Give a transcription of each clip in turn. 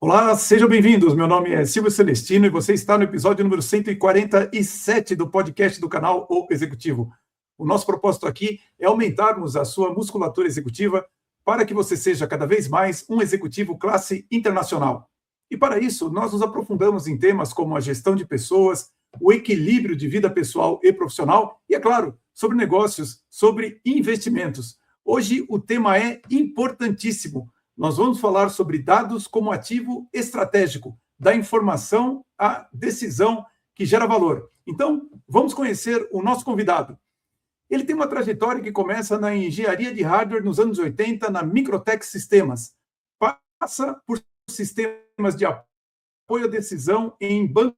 Olá, sejam bem-vindos. Meu nome é Silvio Celestino e você está no episódio número 147 do podcast do canal O Executivo. O nosso propósito aqui é aumentarmos a sua musculatura executiva para que você seja cada vez mais um executivo classe internacional. E para isso, nós nos aprofundamos em temas como a gestão de pessoas, o equilíbrio de vida pessoal e profissional e, é claro, sobre negócios, sobre investimentos. Hoje o tema é importantíssimo. Nós vamos falar sobre dados como ativo estratégico, da informação à decisão que gera valor. Então, vamos conhecer o nosso convidado. Ele tem uma trajetória que começa na engenharia de hardware nos anos 80, na Microtech Sistemas. Passa por sistemas de apoio à decisão em banco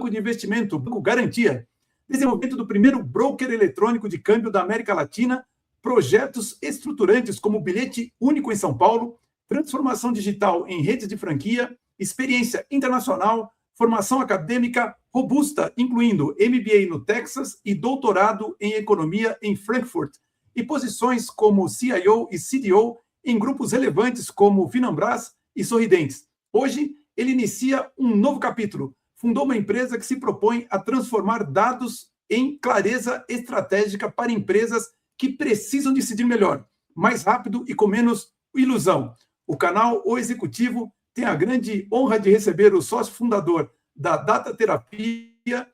de investimento, Banco Garantia. Desenvolvimento do primeiro broker eletrônico de câmbio da América Latina, projetos estruturantes como o bilhete único em São Paulo, transformação digital em redes de franquia, experiência internacional, formação acadêmica robusta, incluindo MBA no Texas e doutorado em economia em Frankfurt, e posições como CIO e CDO em grupos relevantes como Finambras e Sorridentes. Hoje, ele inicia um novo capítulo. Fundou uma empresa que se propõe a transformar dados em clareza estratégica para empresas que precisam decidir melhor, mais rápido e com menos ilusão. O canal O Executivo tem a grande honra de receber o sócio fundador da Data Terapia,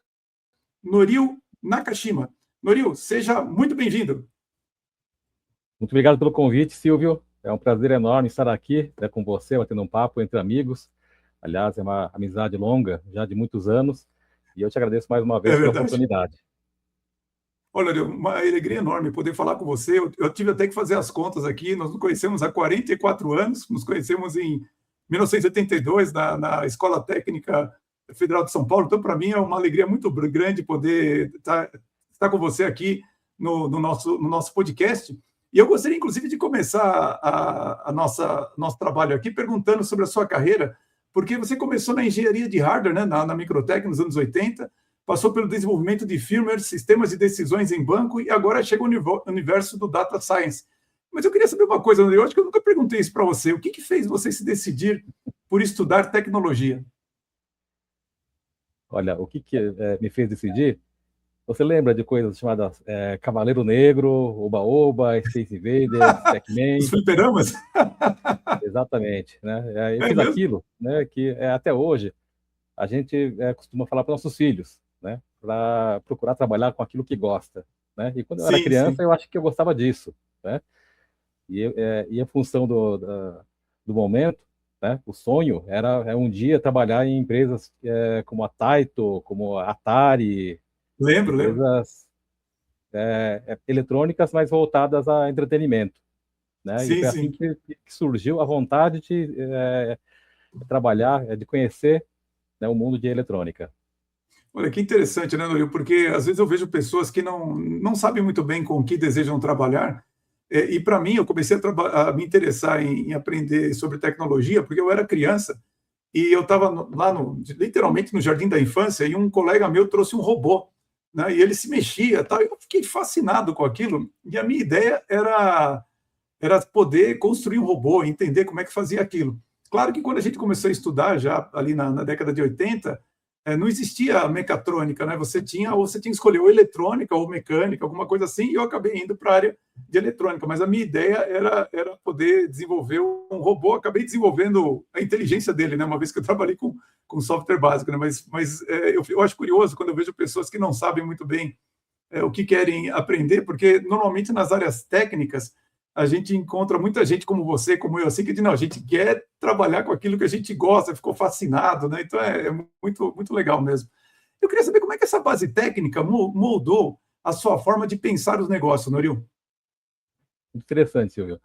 Norio Nakashima. Norio, seja muito bem-vindo. Muito obrigado pelo convite, Silvio. É um prazer enorme estar aqui, com você, batendo um papo entre amigos. Aliás, é uma amizade longa, já de muitos anos, e eu te agradeço mais uma vez pela oportunidade. Olha, uma alegria enorme poder falar com você. Eu tive até que fazer as contas aqui. Nós nos conhecemos há 44 anos, nos conhecemos em 1982 na Escola Técnica Federal de São Paulo. Então, para mim, é uma alegria muito grande poder estar com você aqui no nosso podcast. E eu gostaria, inclusive, de começar nosso trabalho aqui perguntando sobre a sua carreira, porque você começou na engenharia de hardware, né, na Microtech, nos anos 80, passou pelo desenvolvimento de firmware, sistemas de decisões em banco e agora chega ao universo do data science. Mas eu queria saber uma coisa, André, eu acho que eu nunca perguntei isso para você. O que fez você se decidir por estudar tecnologia? Olha, o que me fez decidir? Você lembra de coisas chamadas Cavaleiro Negro, Oba-Oba, Space Invaders, Pac-Man? Os fliperamas? Exatamente, né? Eu fiz aquilo, né, que até hoje a gente costuma falar para nossos filhos, né, para procurar trabalhar com aquilo que gosta, né? E quando eu era criança, eu acho que eu gostava disso, né? E a função do momento, né, o sonho era um dia trabalhar em empresas como a Taito, como a Atari, empresas eletrônicas, mas voltadas a entretenimento, né? E foi assim que surgiu a vontade de trabalhar, de conhecer, né, o mundo de eletrônica. Olha, que interessante, né, Norio? Porque às vezes eu vejo pessoas que não sabem muito bem com o que desejam trabalhar. E para mim, eu comecei a me interessar em aprender sobre tecnologia porque eu era criança e eu estava lá, literalmente, no jardim da infância, e um colega meu trouxe um robô, né, e ele se mexia. Tal, eu fiquei fascinado com aquilo. E a minha ideia era poder construir um robô, entender como é que fazia aquilo. Claro que quando a gente começou a estudar, já ali na década de 80, não existia mecatrônica, né? Você tinha que escolher ou eletrônica ou mecânica, alguma coisa assim, e eu acabei indo para a área de eletrônica. Mas a minha ideia era poder desenvolver um robô. Acabei desenvolvendo a inteligência dele, né? Uma vez que eu trabalhei com software básico, né? Mas eu acho curioso quando eu vejo pessoas que não sabem muito bem o que querem aprender, porque normalmente nas áreas técnicas a gente encontra muita gente como você, como eu, assim, que diz, não, a gente quer trabalhar com aquilo que a gente gosta, ficou fascinado, né? Então é muito, muito legal mesmo. Eu queria saber como é que essa base técnica moldou a sua forma de pensar os negócios, Norio. Interessante, Silvio.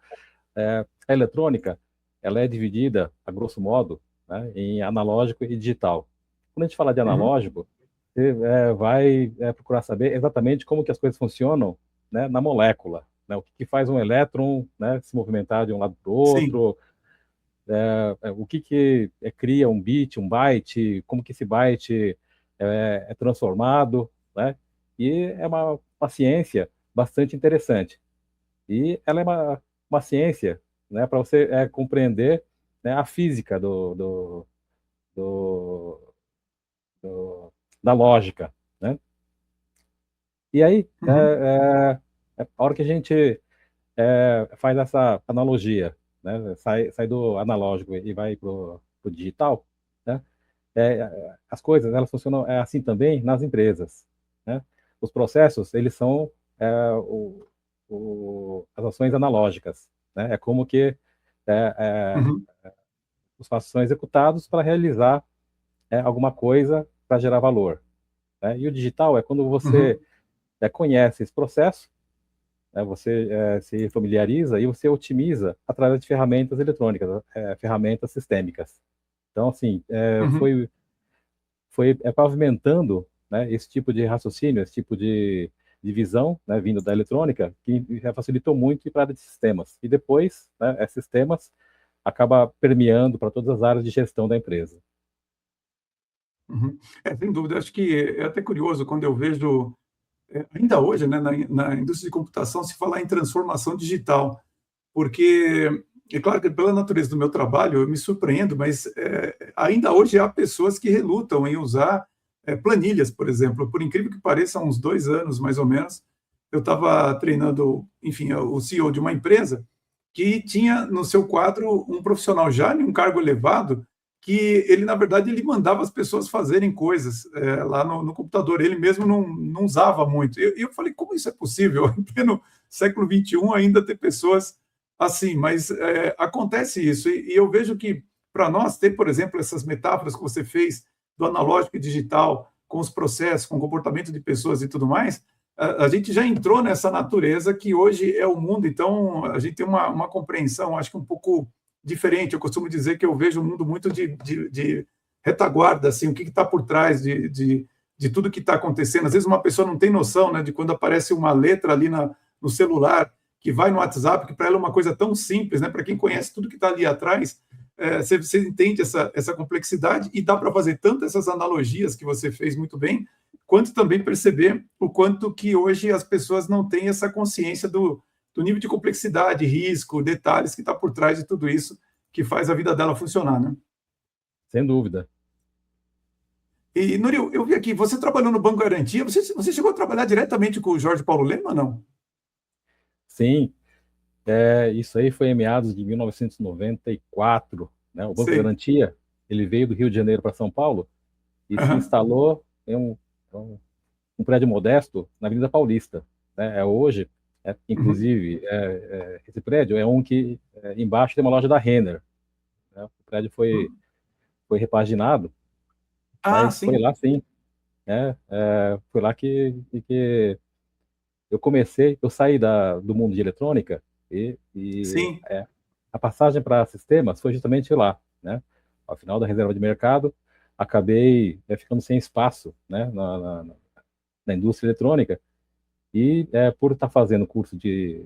A eletrônica, ela é dividida, a grosso modo, né, em analógico e digital. Quando a gente fala de analógico, você vai procurar saber exatamente como que as coisas funcionam, né, na molécula, né, o que faz um elétron, né, se movimentar de um lado para o outro, o que cria um bit, um byte, como que esse byte é transformado, né? E é uma ciência bastante interessante. E ela é uma ciência, né, para você compreender, né, a física da lógica, né? E aí, Uhum. a hora que a gente faz essa analogia, né, sai do analógico e vai para o digital, né? As coisas elas funcionam assim também nas empresas, né? Os processos eles são as ações analógicas, né? É como que é, é, Uhum. os passos são executados para realizar alguma coisa para gerar valor, né? E o digital é quando você Uhum. conhece esse processo, né? Você se familiariza e você otimiza através de ferramentas eletrônicas, ferramentas sistêmicas. Então, assim, Uhum. foi pavimentando, né, esse tipo de raciocínio, esse tipo de visão, né, vindo da eletrônica, que já facilitou muito para a área de sistemas. E depois, né, sistemas acaba permeando para todas as áreas de gestão da empresa. Uhum. Sem dúvida, acho que é até curioso quando eu vejo, ainda hoje, né, na indústria de computação, se falar em transformação digital, porque é claro que pela natureza do meu trabalho eu me surpreendo, mas ainda hoje há pessoas que relutam em usar planilhas, por exemplo. Por incrível que pareça, há uns 2 anos, mais ou menos, eu estava treinando, enfim, o CEO de uma empresa que tinha no seu quadro um profissional já em um cargo elevado que ele, na verdade, ele mandava as pessoas fazerem coisas lá no computador. Ele mesmo não usava muito. E eu falei, como isso é possível? Em pleno século XXI ainda ter pessoas assim, mas acontece isso. E eu vejo que, para nós, ter, por exemplo, essas metáforas que você fez do analógico e digital, com os processos, com o comportamento de pessoas e tudo mais, a gente já entrou nessa natureza que hoje é o mundo, então a gente tem uma compreensão, acho que um pouco diferente. Eu costumo dizer que eu vejo o mundo muito de retaguarda, assim, o que está por trás de tudo que está acontecendo. Às vezes uma pessoa não tem noção, né, de quando aparece uma letra ali no celular, que vai no WhatsApp, que para ela é uma coisa tão simples, né? Para quem conhece tudo que está ali atrás, você entende essa complexidade e dá para fazer tanto essas analogias que você fez muito bem, quanto também perceber o quanto que hoje as pessoas não têm essa consciência do nível de complexidade, risco, detalhes que está por trás de tudo isso que faz a vida dela funcionar, né? Sem dúvida. E, Nuril, eu vi aqui, você trabalhou no Banco Garantia, você chegou a trabalhar diretamente com o Jorge Paulo Lema, não? Sim, isso aí foi em meados de 1994, né? O Banco Sei. Garantia, ele veio do Rio de Janeiro para São Paulo e se Aham. instalou em um prédio modesto na Avenida Paulista, né? Hoje, Uhum. inclusive, esse prédio é um que embaixo tem uma loja da Renner, né? O prédio foi repaginado, Ah, mas foi sim. lá sim, né? Foi lá que eu comecei, eu saí do mundo de eletrônica e Sim. a passagem para sistemas foi justamente lá, né? Ao final da reserva de mercado, acabei ficando sem espaço, né? Na indústria eletrônica. E por estar fazendo curso de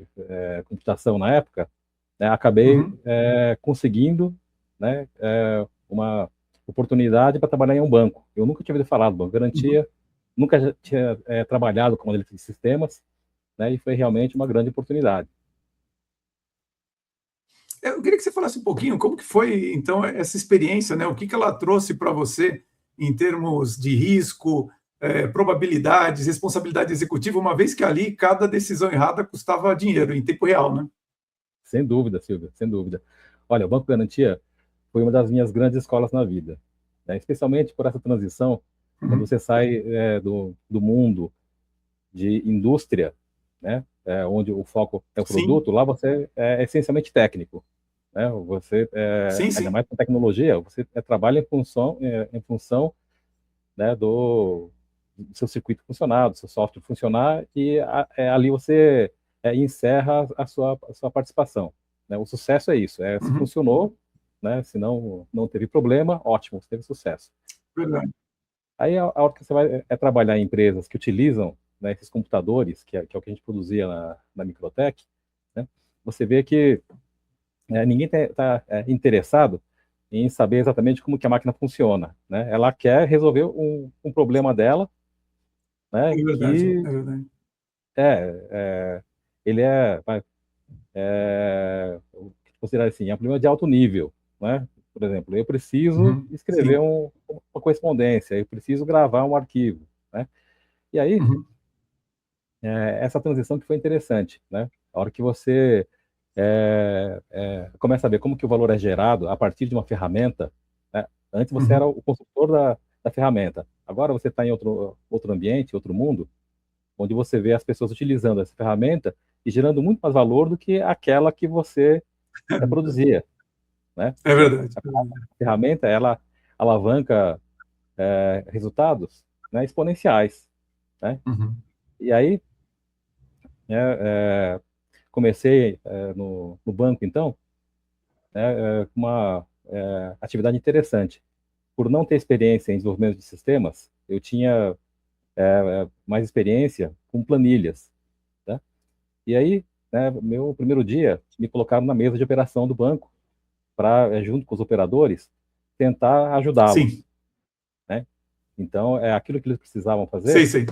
computação na época, né, acabei Uhum. conseguindo, né, uma oportunidade para trabalhar em um banco. Eu nunca tinha ouvido falar do Banco Uhum. Garantia, nunca já tinha trabalhado com analista de sistemas, né, e foi realmente uma grande oportunidade. Eu queria que você falasse um pouquinho como que foi, então, essa experiência, né? O que que ela trouxe para você em termos de risco, probabilidades, responsabilidade executiva, uma vez que ali cada decisão errada custava dinheiro em tempo real, né? Sem dúvida, Silvia, sem dúvida. Olha, o Banco Garantia foi uma das minhas grandes escolas na vida, né, especialmente por essa transição, quando Uhum. você sai do mundo de indústria, né, onde o foco é o Sim, produto, lá você é essencialmente técnico, né, você, sim, ainda sim. mais com tecnologia, você trabalha em função, né, do seu circuito funcionar, do seu software funcionar, e ali você encerra a sua participação. Né? O sucesso é isso, se Uhum. funcionou, né, se não teve problema, ótimo, você teve sucesso. Verdade. Aí, a hora que você vai trabalhar em empresas que utilizam, né, esses computadores, que é o que a gente produzia na Microtech, né, você vê que ninguém está interessado em saber exatamente como que a máquina funciona. Né? Ela quer resolver um problema dela, É né, verdade, que é verdade. ele vou considerar assim, é um problema de alto nível. né? Por exemplo, eu preciso escrever Sim. uma correspondência, eu preciso gravar um arquivo, né? E aí, Uhum. essa transição que foi interessante, né? A hora que você começa a ver como que o valor é gerado a partir de uma ferramenta, né? Antes você era Uhum. o consultor da ferramenta, agora você está em outro ambiente, outro mundo, onde você vê as pessoas utilizando essa ferramenta e gerando muito mais valor do que aquela que você produzia, né? É Assim, verdade. a ferramenta, ela alavanca resultados, né, exponenciais, né? Uhum. E aí, né, comecei no banco, então, com uma atividade interessante. Por não ter experiência em desenvolvimento de sistemas, eu tinha mais experiência com planilhas, tá? E aí, né, meu primeiro dia, me colocaram na mesa de operação do banco para, junto com os operadores, tentar Sim. ajudá-los, né? Então, é aquilo que eles precisavam Sei, fazer, sei.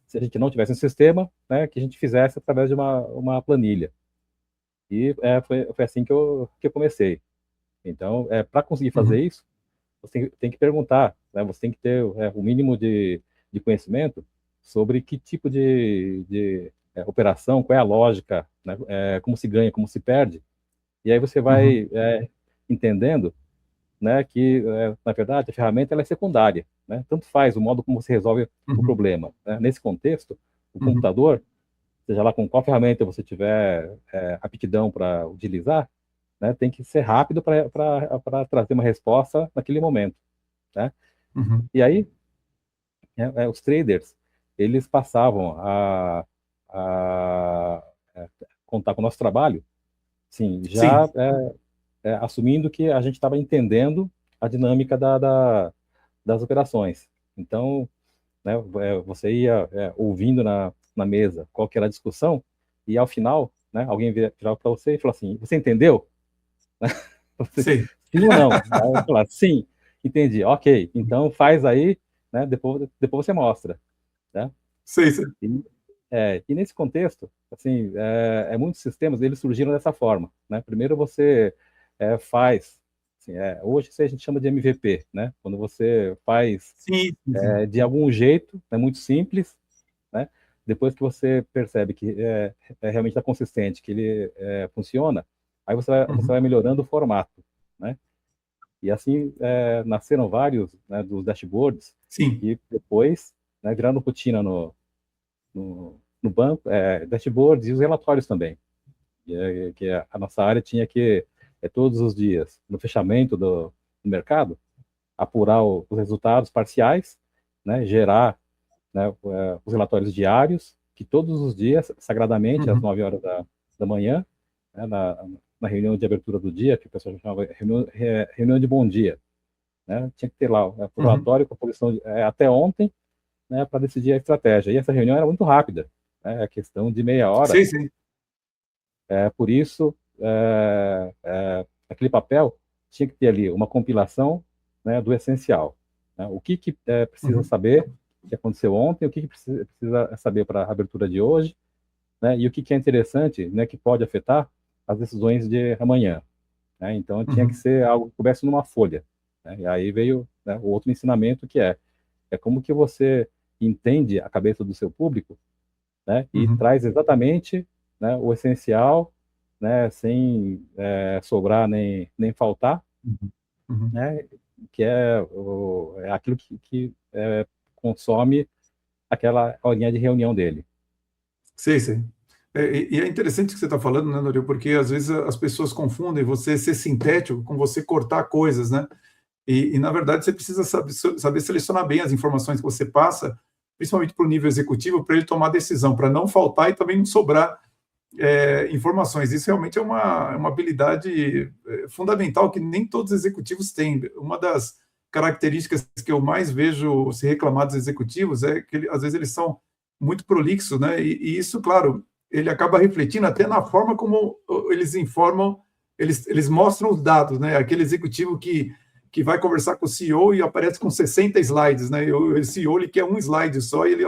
se a gente não tivesse um sistema, né, que a gente fizesse através de uma planilha. E foi assim que eu comecei. Então, para conseguir fazer Uhum. isso, você tem que perguntar, né, você tem que ter o mínimo de conhecimento sobre que tipo de operação, qual é a lógica, né, como se ganha, como se perde. E aí você Uhum. vai entendendo, né, que, na verdade, a ferramenta ela é secundária, né? Tanto faz o modo como você resolve o Uhum. problema, né? Nesse contexto, o Uhum. computador, seja lá com qual ferramenta você tiver aptidão para utilizar, né, tem que ser rápido para trazer uma resposta naquele momento, né? Uhum. E aí, os traders, eles passavam a contar com o nosso trabalho, sim, já Sim. assumindo que a gente estava entendendo a dinâmica das operações. Então, né, você ia ouvindo na mesa qual que era a discussão, e ao final, né, alguém virava para você e falou assim, você entendeu? Você, Sei. sim ou não? Aí eu falar, sim, entendi, ok, então faz aí, né, depois você mostra, né? Sei, sei. E, e nesse contexto, assim, muitos sistemas, eles surgiram dessa forma, né? Primeiro você faz, assim, hoje isso a gente chama de MVP, né? Quando você faz Sim, sim, sim. de algum jeito, é muito simples, né? Depois que você percebe que realmente está consistente, que ele funciona, aí você Uhum. vai melhorando o formato, né? E assim nasceram vários, né, dos dashboards Sim. e depois, né, viraram rotina no banco, dashboards e os relatórios também. Que a nossa área tinha que, todos os dias, no fechamento do mercado, apurar os resultados parciais, né, gerar, né, os relatórios diários, que todos os dias, sagradamente, às Uhum. 9 horas da manhã, né, na reunião de abertura do dia, que o pessoal chamava reunião de bom dia, né, tinha que ter lá o Uhum. relatório com a posição até ontem, né, para decidir a estratégia. E essa reunião era muito rápida, né, a questão de meia hora. Sei, sei. Por isso, aquele papel tinha que ter ali uma compilação, né, do essencial, né, o que precisa Uhum. saber que aconteceu ontem, o que precisa saber para a abertura de hoje, né, e o que é interessante, né, que pode afetar as decisões de amanhã, né? Então tinha que Uhum. ser algo que coubesse numa folha, né? E aí veio, né, o outro ensinamento que é como que você entende a cabeça do seu público, né, e Uhum. traz exatamente, né, o essencial, né, sem sobrar nem faltar, Uhum. Uhum. né, que é aquilo que consome aquela horinha de reunião dele. Sei, sei. E é interessante o que você está falando, né, Noril? Porque às vezes as pessoas confundem você ser sintético com você cortar coisas, né? Na verdade, você precisa saber selecionar bem as informações que você passa, principalmente para o nível executivo, para ele tomar decisão, para não faltar e também não sobrar informações. Isso realmente é uma habilidade fundamental que nem todos os executivos têm. Uma das características que eu mais vejo se reclamar dos executivos é que, às vezes, eles são muito prolixos, né? E isso, claro, ele acaba refletindo até na forma como eles informam, eles mostram os dados, né? Aquele executivo que vai conversar com o CEO e aparece com 60 slides, né? E o CEO ele quer um slide só e ele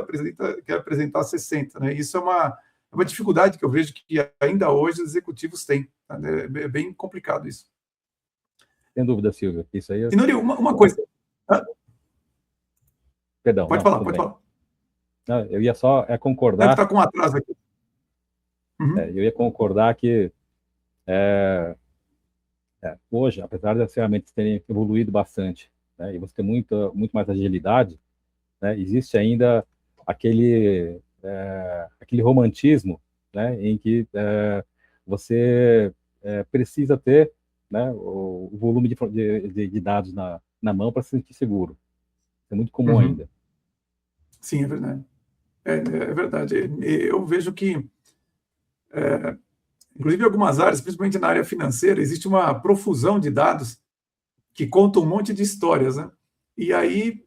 quer apresentar 60, né? Isso é uma dificuldade que eu vejo que ainda hoje os executivos têm. Tá? É bem complicado isso. Sem dúvida, Silvio. Isso aí. Tenório, uma coisa. Perdão. Pode falar, pode falar. Não, eu ia só concordar. Está com um atraso aqui. Eu ia concordar que hoje, apesar das ferramentas terem evoluído bastante, né, e você ter muito mais agilidade, né, existe ainda aquele romantismo, né, em que você precisa ter, né, o volume de dados na mão para se sentir seguro. Isso é muito comum ainda. Sim, é verdade. É verdade. Eu vejo que, inclusive em algumas áreas, principalmente na área financeira, existe uma profusão de dados que contam um monte de histórias, né? E aí,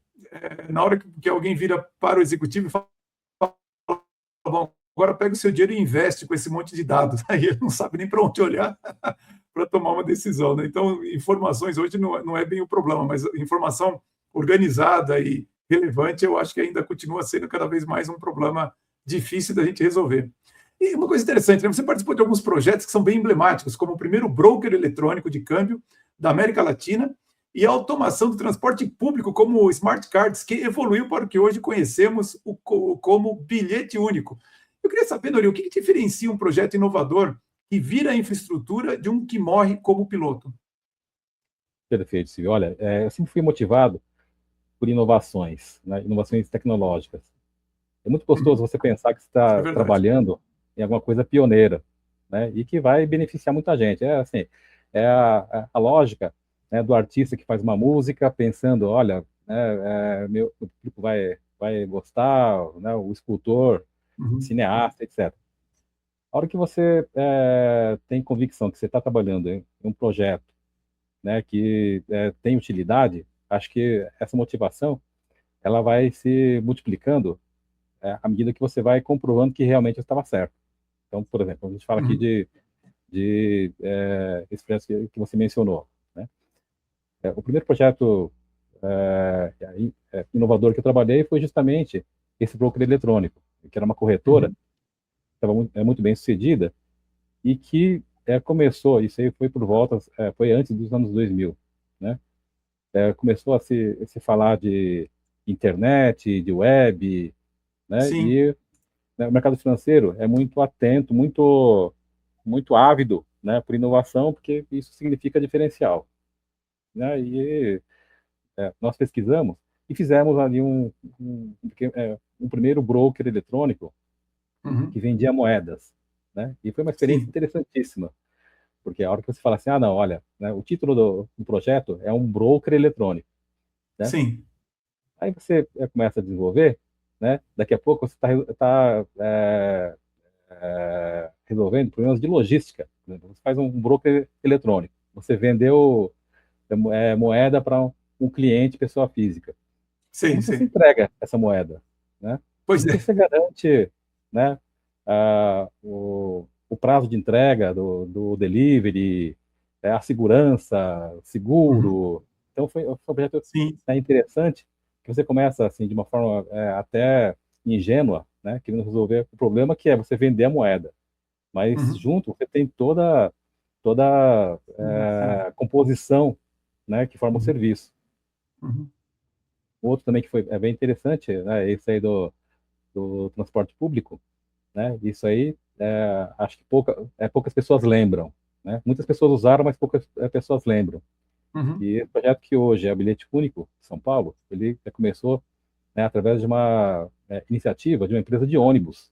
na hora que alguém vira para o executivo e fala, bom, agora pega o seu dinheiro e investe com esse monte de dados. Aí ele não sabe nem para onde olhar para tomar uma decisão, né? Então, informações hoje não é bem o problema, mas informação organizada e relevante, eu acho que ainda continua sendo cada vez mais um problema difícil da gente resolver. E uma coisa interessante, né? Você participou de alguns projetos que são bem emblemáticos, como o primeiro broker eletrônico de câmbio da América Latina e a automação do transporte público como o Smart Cards, que evoluiu para o que hoje conhecemos como bilhete único. Eu queria saber, Nori, o que diferencia um projeto inovador que vira a infraestrutura de um que morre como piloto? Perfeito, Silvio. Olha, eu sempre fui motivado por inovações, né, inovações tecnológicas. É muito gostoso você pensar que você está trabalhando em alguma coisa pioneira, né, e que vai beneficiar muita gente. Assim, a lógica, né, do artista que faz uma música pensando, olha, meu público vai gostar, né, o escultor, cineasta, etc. A hora que você tem convicção que você está trabalhando em um projeto, né, que tem utilidade, acho que essa motivação ela vai se multiplicando à medida que você vai comprovando que realmente estava certo. Então, por exemplo, a gente fala aqui de esse projeto que você mencionou, né? O primeiro projeto inovador que eu trabalhei foi justamente esse broker eletrônico, que era uma corretora, estava muito bem sucedida, e que começou, isso aí foi por volta, foi antes dos anos 2000, né? Começou a se falar de internet, de web, né? Sim. E o mercado financeiro é muito atento, muito ávido, né, por inovação, porque isso significa diferencial, né? E nós pesquisamos e fizemos ali um primeiro broker eletrônico que vendia moedas, né? E foi uma experiência interessantíssima, porque a hora que você fala assim, não, olha, né, o título do projeto é um broker eletrônico, né? Sim. Aí você começa a desenvolver, né? Daqui a pouco você está resolvendo problemas de logística. Você faz um broker eletrônico, você vendeu moeda para um cliente, pessoa física. Como você entrega essa moeda, né? Pois Como você garante, né, o prazo de entrega do delivery, a segurança, seguro. Então foi um projeto interessante, que você começa assim de uma forma até ingênua, né, querendo resolver o problema que é você vender a moeda, mas junto você tem toda a composição, né, que forma o serviço. Outro também que foi bem interessante, né, esse aí do transporte público, né? Isso aí acho que poucas pessoas lembram, né? Muitas pessoas usaram, mas poucas pessoas lembram. E esse projeto que hoje é o bilhete único de São Paulo, ele começou, né, através de uma iniciativa de uma empresa de ônibus,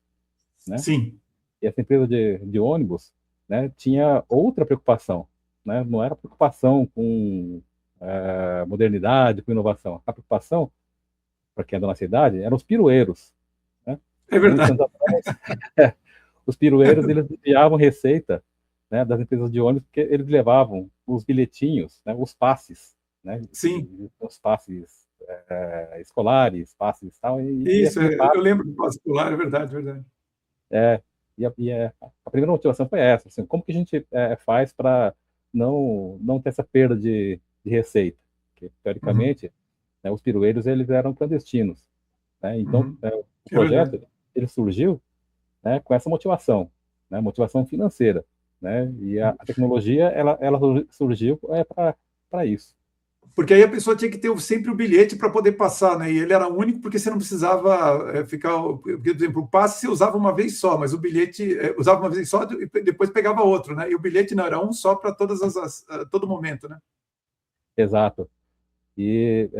né? Sim. E essa empresa de ônibus, né, tinha outra preocupação, né? Não era preocupação com modernidade, com inovação. A preocupação, para quem é da nossa cidade, eram os pirueiros, né? É verdade. Os pirueiros, eles desviavam receita, né, das empresas de ônibus, porque eles levavam os bilhetinhos, né, os passes, né? Sim. Os passes escolares, passes e tal. Isso, eu lembro do passe escolar, é verdade, verdade. A primeira motivação foi essa, assim, como que a gente faz para não ter essa perda de receita? Porque, teoricamente, né, os pirueiros, eles eram clandestinos, né? Então, o projeto, ele surgiu, né, com essa motivação, né, motivação financeira, né? E a tecnologia, ela surgiu para para isso. Porque aí a pessoa tinha que ter sempre o bilhete para poder passar, né? E ele era único porque você não precisava ficar. Porque, por exemplo, o passe você usava uma vez só, mas o bilhete usava uma vez só e depois pegava outro, né? E o bilhete não era um só para todo momento, né? Exato. E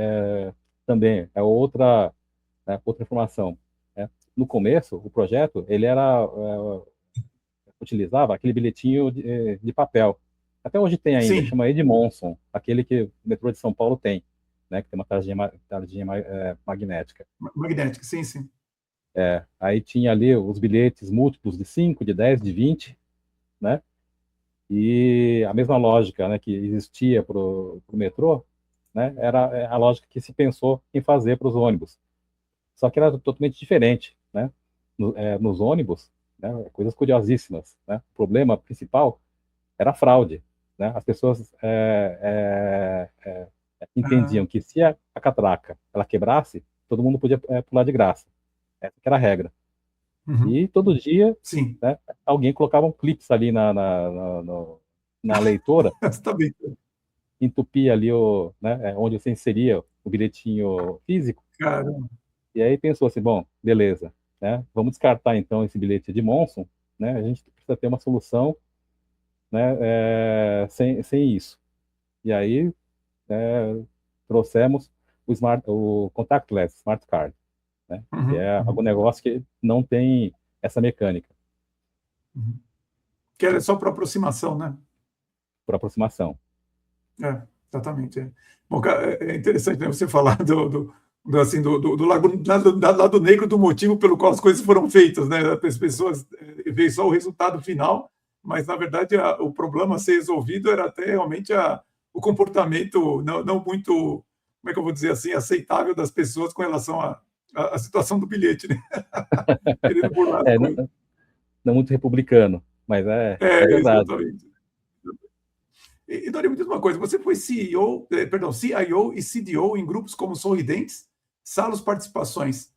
também é outra, né, outra informação. Né? No começo, o projeto ele utilizava aquele bilhetinho de papel. Até hoje tem ainda, Sim, chama Edmondson, aquele que o metrô de São Paulo tem, né, que tem uma tarjinha magnética. magnética, sim, sim. Aí tinha ali os bilhetes múltiplos de 5, de 10, de 20, né? E a mesma lógica, né, que existia para o metrô, né, era a lógica que se pensou em fazer para os ônibus. Só que era totalmente diferente, né? Nos ônibus, né, coisas curiosíssimas, né? O problema principal era a fraude, né? As pessoas Ah, entendiam que se a catraca ela quebrasse, todo mundo podia pular de graça. Essa que era a regra. uhum, E todo dia, sim, né, alguém colocava um clips ali na leitora, está bem. entupia ali onde você inseria o bilhetinho físico, Caramba. e aí pensou assim, bom, beleza, né, vamos descartar então esse bilhete de Monson, né, a gente precisa ter uma solução, né, sem isso. E aí trouxemos o contactless smart card, né, que Uhum, é algum uhum, negócio que não tem essa mecânica uhum. Que era só para aproximação, né? por aproximação. Exatamente. Bom, cara, é interessante, né, você falar assim, lado negro do motivo pelo qual as coisas foram feitas, né? As pessoas veem só o resultado final, mas na verdade o problema a ser resolvido era até realmente o comportamento não muito, como é que eu vou dizer assim, aceitável das pessoas com relação à situação do bilhete, né? Querendo burlar as É, coisas. não muito republicano, mas é verdade. Exatamente. E Dori, me diz uma coisa, você foi CEO, perdão, CIO e CDO em grupos como Sorridentes, Salos Participações.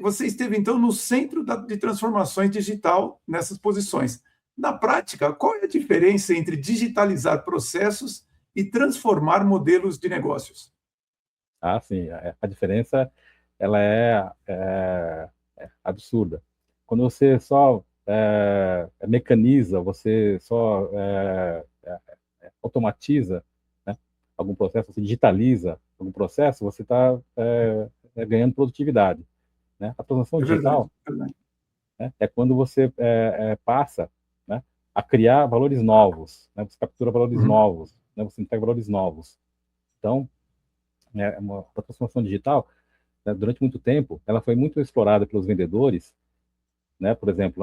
Você esteve, então, no centro de transformações digital nessas posições. Na prática, qual é a diferença entre digitalizar processos e transformar modelos de negócios? Ah, sim, a diferença ela é absurda. Quando você só mecaniza, você só automatiza, né, algum processo, você digitaliza algum processo, você está ganhando produtividade. Né? A transformação É verdade, digital, é verdade. né, é quando você passa, né, a criar valores novos, né, você captura valores Uhum. novos, né, você entrega valores novos. Então, uma transformação digital, né, durante muito tempo, ela foi muito explorada pelos vendedores, né? Por exemplo,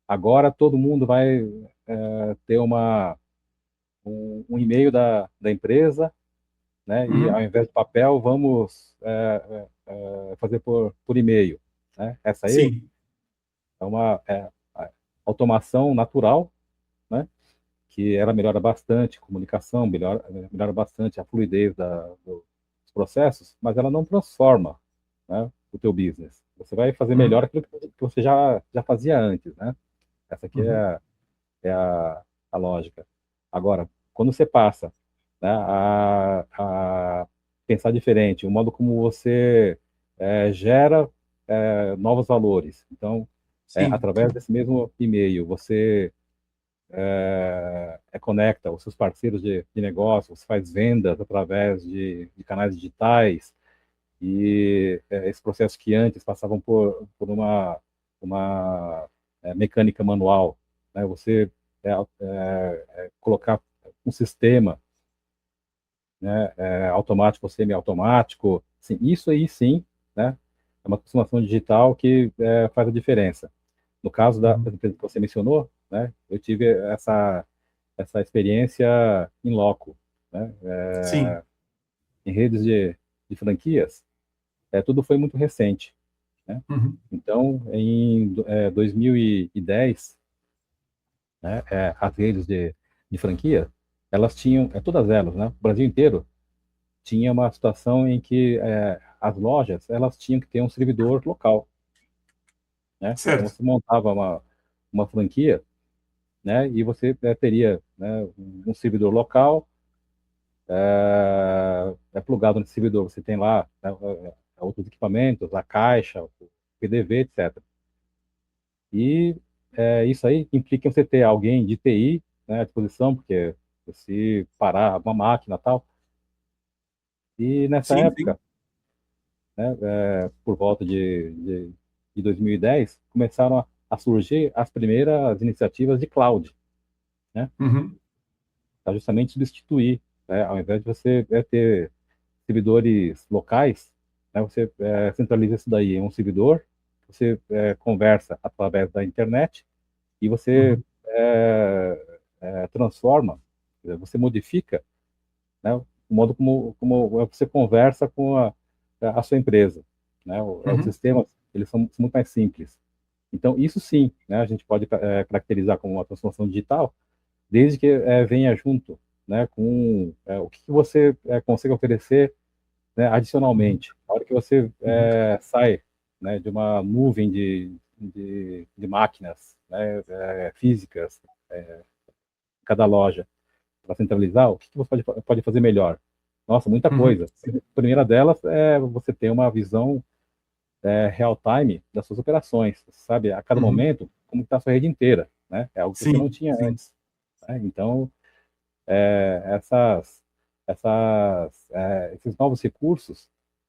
agora todo mundo vai ter um e-mail da empresa, né? E ao Uhum. invés de papel, vamos fazer por e-mail, né? Essa aí Sim. é uma automação natural, né? Que ela melhora bastante a comunicação, melhora bastante a fluidez dos processos, mas ela não transforma, né, o teu business. Você vai fazer melhor Uhum. aquilo que você já fazia antes, né? Essa aqui Uhum. é a lógica. Agora, quando você passa, né, a pensar diferente, o modo como você gera novos valores. Então, Sim, através sim. desse mesmo e-mail, você conecta os seus parceiros de negócio, você faz vendas através de canais digitais, e esse processo que antes passavam por uma mecânica manual, né? Você colocar um sistema, né, automático ou semi-automático, assim, isso aí sim, né, é uma transformação digital que faz a diferença. No caso da Uhum. empresa que você mencionou, né, eu tive essa experiência em loco, né, Sim. em redes de franquias, tudo foi muito recente, né? Uhum. Então, em 2010, né, as redes de franquia, elas tinham, todas elas, né, o Brasil inteiro, tinha uma situação em que as lojas, elas tinham que ter um servidor local, né? Então, Certo. você montava uma franquia, né, e você teria né, um servidor local, plugado nesse servidor, você tem lá, né, outros equipamentos, a caixa, o PDV, etc. E isso aí implica em você ter alguém de TI, né, à disposição, porque se parar uma máquina e tal. E nessa Sim, sim. época, né, por volta de 2010, começaram a surgir as primeiras iniciativas de cloud, né, Uhum, para justamente substituir, né, ao invés de você ter servidores locais, né, você centraliza isso daí em um servidor, você conversa através da internet e você uhum, transforma, quer dizer, você modifica, né, o modo como você conversa com a sua empresa, né, os uhum, sistemas, eles são muito mais simples. Então, isso sim, né, a gente pode caracterizar como uma transformação digital, desde que venha junto, né, com o que você consegue oferecer, né, uhum, adicionalmente. A hora que você uhum, sai, né, de uma nuvem de máquinas, né, físicas, cada loja, para centralizar, o que você pode fazer melhor? Nossa, muita uhum, coisa. A sim, primeira delas é você ter uma visão real-time das suas operações, sabe? A cada uhum, momento, como está a sua rede inteira, né? É algo que você não sim, tinha sim. antes, né? Então, esses novos recursos,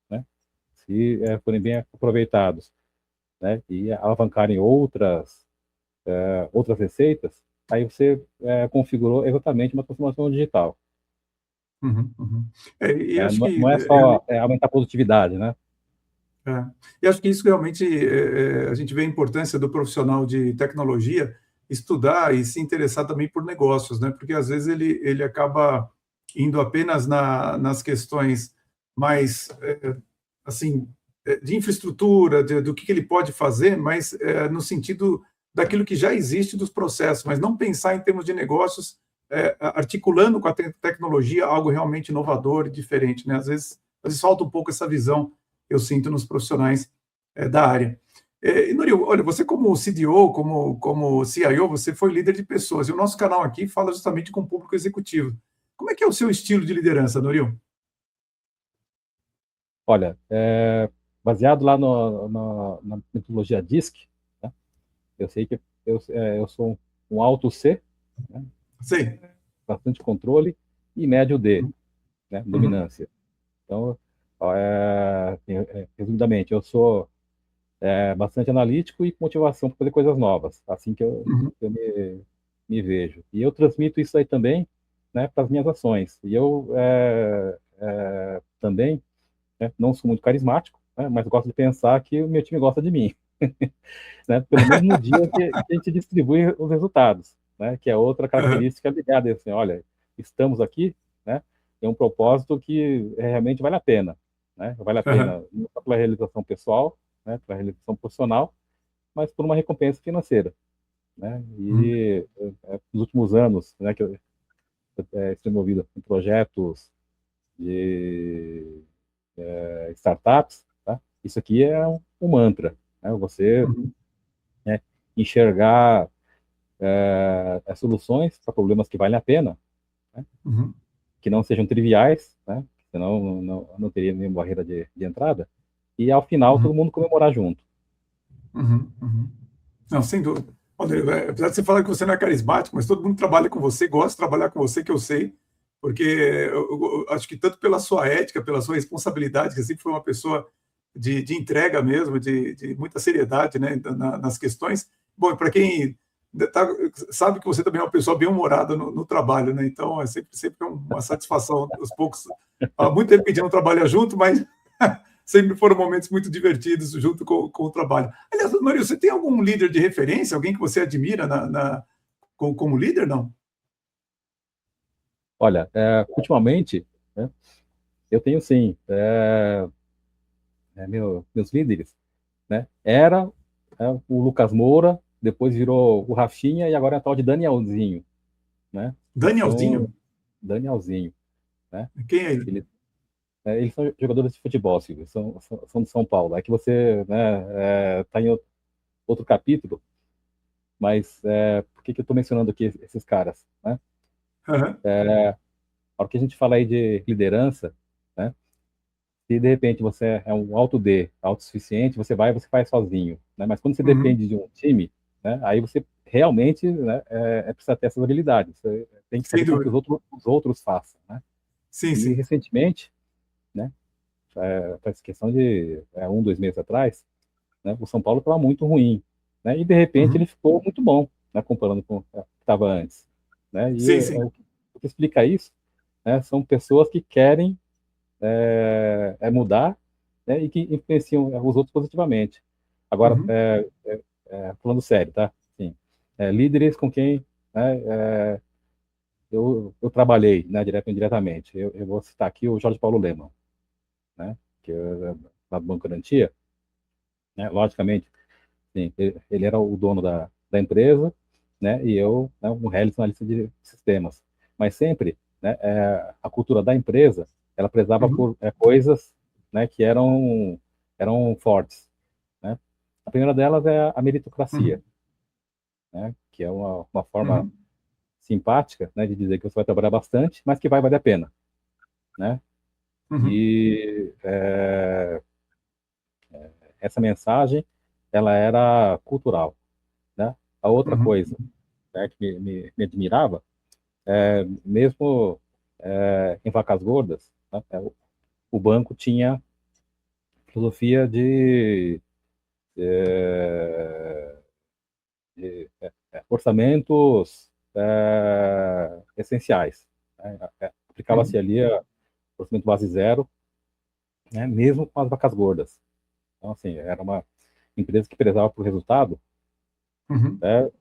né? Se forem bem aproveitados, né? E alavancarem outras receitas, aí você configurou exatamente uma transformação digital. Uhum, uhum. E Né? acho Não, que não é só aumentar a produtividade, né? é. E acho que isso realmente a gente vê a importância do profissional de tecnologia estudar e se interessar também por negócios, né? Porque às vezes ele acaba indo apenas nas questões mais assim de infraestrutura, do que ele pode fazer, mas no sentido daquilo que já existe dos processos, mas não pensar em termos de negócios, articulando com a tecnologia algo realmente inovador e diferente, né? Às vezes falta um pouco essa visão, eu sinto, nos profissionais da área. E, Nuril, olha, você como CDO, como CIO, você foi líder de pessoas, e o nosso canal aqui fala justamente com o público executivo. Como é que é o seu estilo de liderança, Nuril? Olha, baseado lá na metodologia DISC, né? Eu sei que eu sou um alto C, né? Sei. Bastante controle, e médio D, né? Uhum, Dominância. Então, resumidamente, eu sou bastante analítico e com motivação para fazer coisas novas, assim que uhum, eu me vejo. E eu transmito isso aí também, né, para as minhas ações. E eu também, né, não sou muito carismático, né, mas gosto de pensar que o meu time gosta de mim, né, pelo menos no dia que a gente distribui os resultados, né, que é outra uhum, característica ligada, assim, olha, estamos aqui, né, é um propósito que realmente vale a pena, né, vale a uhum, pena não só pela realização pessoal, né, pela realização profissional, mas por uma recompensa financeira, né, uhum, e nos últimos anos, né, que eu estou envolvido em projetos de startups, tá? Isso aqui é um mantra, né? Você, uhum, né, enxergar as soluções para problemas que valem a pena, né? uhum, Que não sejam triviais, né? Senão não teria nenhuma barreira de entrada. E ao final todo uhum, mundo comemorar junto. uhum, uhum. Não, sem dúvida. Olha, apesar de você falar que você não é carismático, mas todo mundo trabalha com você, gosta de trabalhar com você, que eu sei, porque eu acho que tanto pela sua ética, pela sua responsabilidade, que você sempre foi uma pessoa de entrega mesmo, de muita seriedade, né, nas questões. Bom, para quem sabe que você também é uma pessoa bem humorada no trabalho, né? Então é sempre uma satisfação, aos poucos. Há muito tempo que a gente não trabalha junto, mas sempre foram momentos muito divertidos junto com o trabalho. Aliás, Mário, você tem algum líder de referência, alguém que você admira como líder, não? Olha, ultimamente, né, eu tenho sim, meus líderes, né? Era o Lucas Moura, depois virou o Rafinha e agora é a tal de Danielzinho, né? São Danielzinho? Danielzinho, né? Quem é ele? Ele, eles são jogadores de futebol, Silvio, são de São Paulo. É que você, né, tá em outro capítulo, mas por que eu estou mencionando aqui esses caras, né? Aham. A hora que a gente fala aí de liderança, né? Se de repente você é um alto D, autossuficiente, você vai e você faz sozinho, né? Mas quando você Uhum. depende de um time, né? Aí você realmente, né, precisa ter essas habilidades. Você tem que Sem fazer com que dúvida. os outros façam, né? Sim, E sim. recentemente, né? Faz questão de 1, 2 meses atrás, né? O São Paulo estava muito ruim, né? E de repente Uhum. ele ficou muito bom, né? Comparando com o que estava antes, né? E Sim, sim. o que explica isso, né? São pessoas que querem mudar, né, e que influenciam os outros positivamente. Agora, Uhum. falando sério, tá? Sim, líderes com quem, né, eu trabalhei, né, direto ou indiretamente. Eu vou citar aqui o Jorge Paulo Lemann, né, que é lá do Banco Garantia, né, logicamente, sim, ele era o dono da empresa, né, e eu, né, um reles na lista de sistemas. Mas sempre, né, a cultura da empresa, ela prezava Uhum. por coisas, né, que eram fortes, né? A primeira delas é a meritocracia, Uhum. né, que é uma forma Uhum. simpática, né, de dizer que você vai trabalhar bastante, mas que vai valer a pena, né? Uhum. E essa mensagem, ela era cultural, né? A outra Uhum. coisa, né, que me admirava, mesmo em vacas gordas, né, o banco tinha filosofia é, orçamentos essenciais, né? Aplicava-se Uhum. ali orçamento base zero, né, mesmo com as vacas gordas. Então, assim, era uma empresa que prezava por resultado, Uhum. né,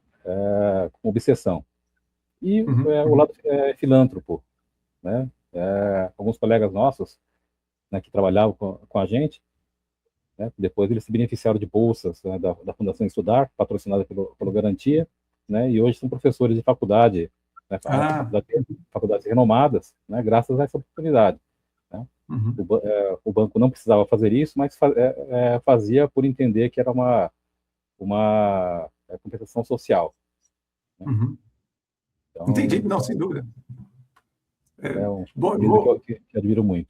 com obsessão. E Uhum. o Uhum. lado filântropo, né? Alguns colegas nossos, né, que trabalhavam com a gente, né, depois eles se beneficiaram de bolsas, né, da Fundação Estudar, patrocinada pelo Garantia, né, e hoje são professores de faculdade, né, Ah. faculdades renomadas, né, graças a essa oportunidade, né. Uhum. O banco não precisava fazer isso, mas fazia por entender que era uma compensação social, né. Uhum. Entendi. Então, Não, sem dúvida. É, é um bom, eu líder que vou, que admiro muito.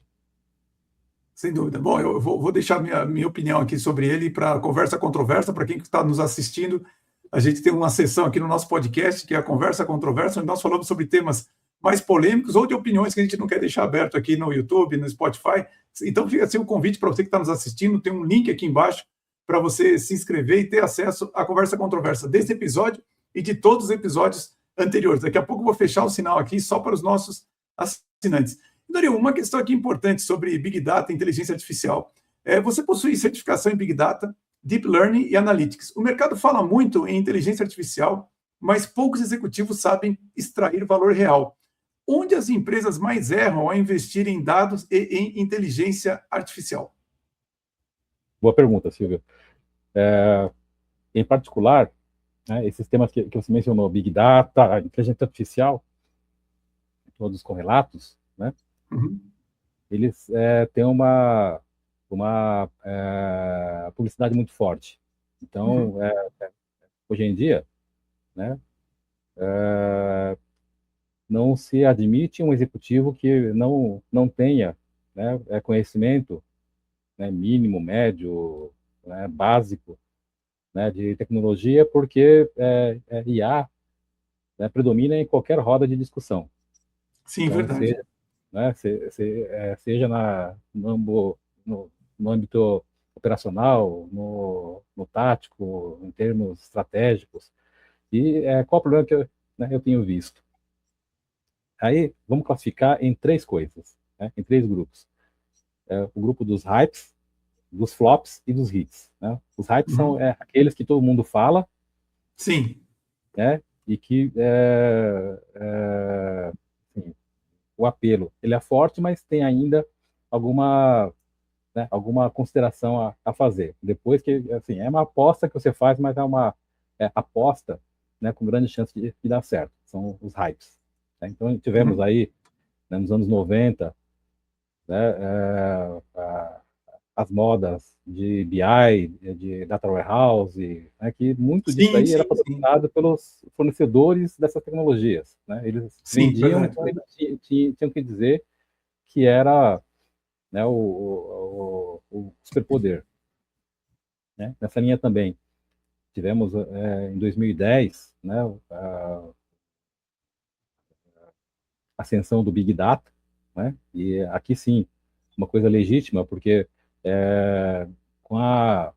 sem dúvida. Bom, eu vou deixar minha opinião aqui sobre ele para conversa controversa, para quem está nos assistindo. A gente tem uma sessão aqui no nosso podcast, que é a Conversa Controversa, onde nós falamos sobre temas mais polêmicos ou de opiniões que a gente não quer deixar aberto aqui no YouTube, no Spotify. Então, fica assim o convite para você que está nos assistindo. Tem um link aqui embaixo para você se inscrever e ter acesso à Conversa Controversa desse episódio e de todos os episódios anteriores. Daqui a pouco eu vou fechar o sinal aqui só para os nossos assinantes. Dario, uma questão aqui importante sobre Big Data e inteligência artificial. Você possui certificação em Big Data, Deep Learning e Analytics. O mercado fala muito em inteligência artificial, mas poucos executivos sabem extrair valor real. Onde as empresas mais erram ao investir em dados e em inteligência artificial? Boa pergunta, Silvio. Em particular, né, esses temas que você mencionou, Big Data, inteligência artificial, todos os correlatos, né, Uhum. eles têm uma publicidade muito forte. Então, Uhum. hoje em dia, né, não se admite um executivo que não tenha, né, conhecimento, né, mínimo, médio, né, básico, né, de tecnologia, porque IA, né, predomina em qualquer roda de discussão. Sim, Então, verdade. né, seja no âmbito operacional, no tático, em termos estratégicos. E qual o problema que né, eu tenho visto? Aí, vamos classificar em três coisas, né, em três grupos. O grupo dos hypes, dos flops e dos hits. Né? Os hypes são Uhum. aqueles que todo mundo fala, Sim. né, e que assim, o apelo ele é forte, mas tem ainda alguma, né, alguma consideração a fazer. Depois que, assim, é uma aposta que você faz, mas é uma aposta, né, com grande chance de dar certo. São os hypes. Né? Então, tivemos Uhum. aí, né, nos anos 90, né, as modas de BI, de Data Warehouse, né, que muito disso Sim, aí era sim, sim. patrocinado pelos fornecedores dessas tecnologias, né? Eles Sim, vendiam, verdade. então eles tinham que dizer que era, né, o superpoder, né? Nessa linha também tivemos em 2010, né, a ascensão do Big Data, né? E aqui sim, uma coisa legítima, porque com a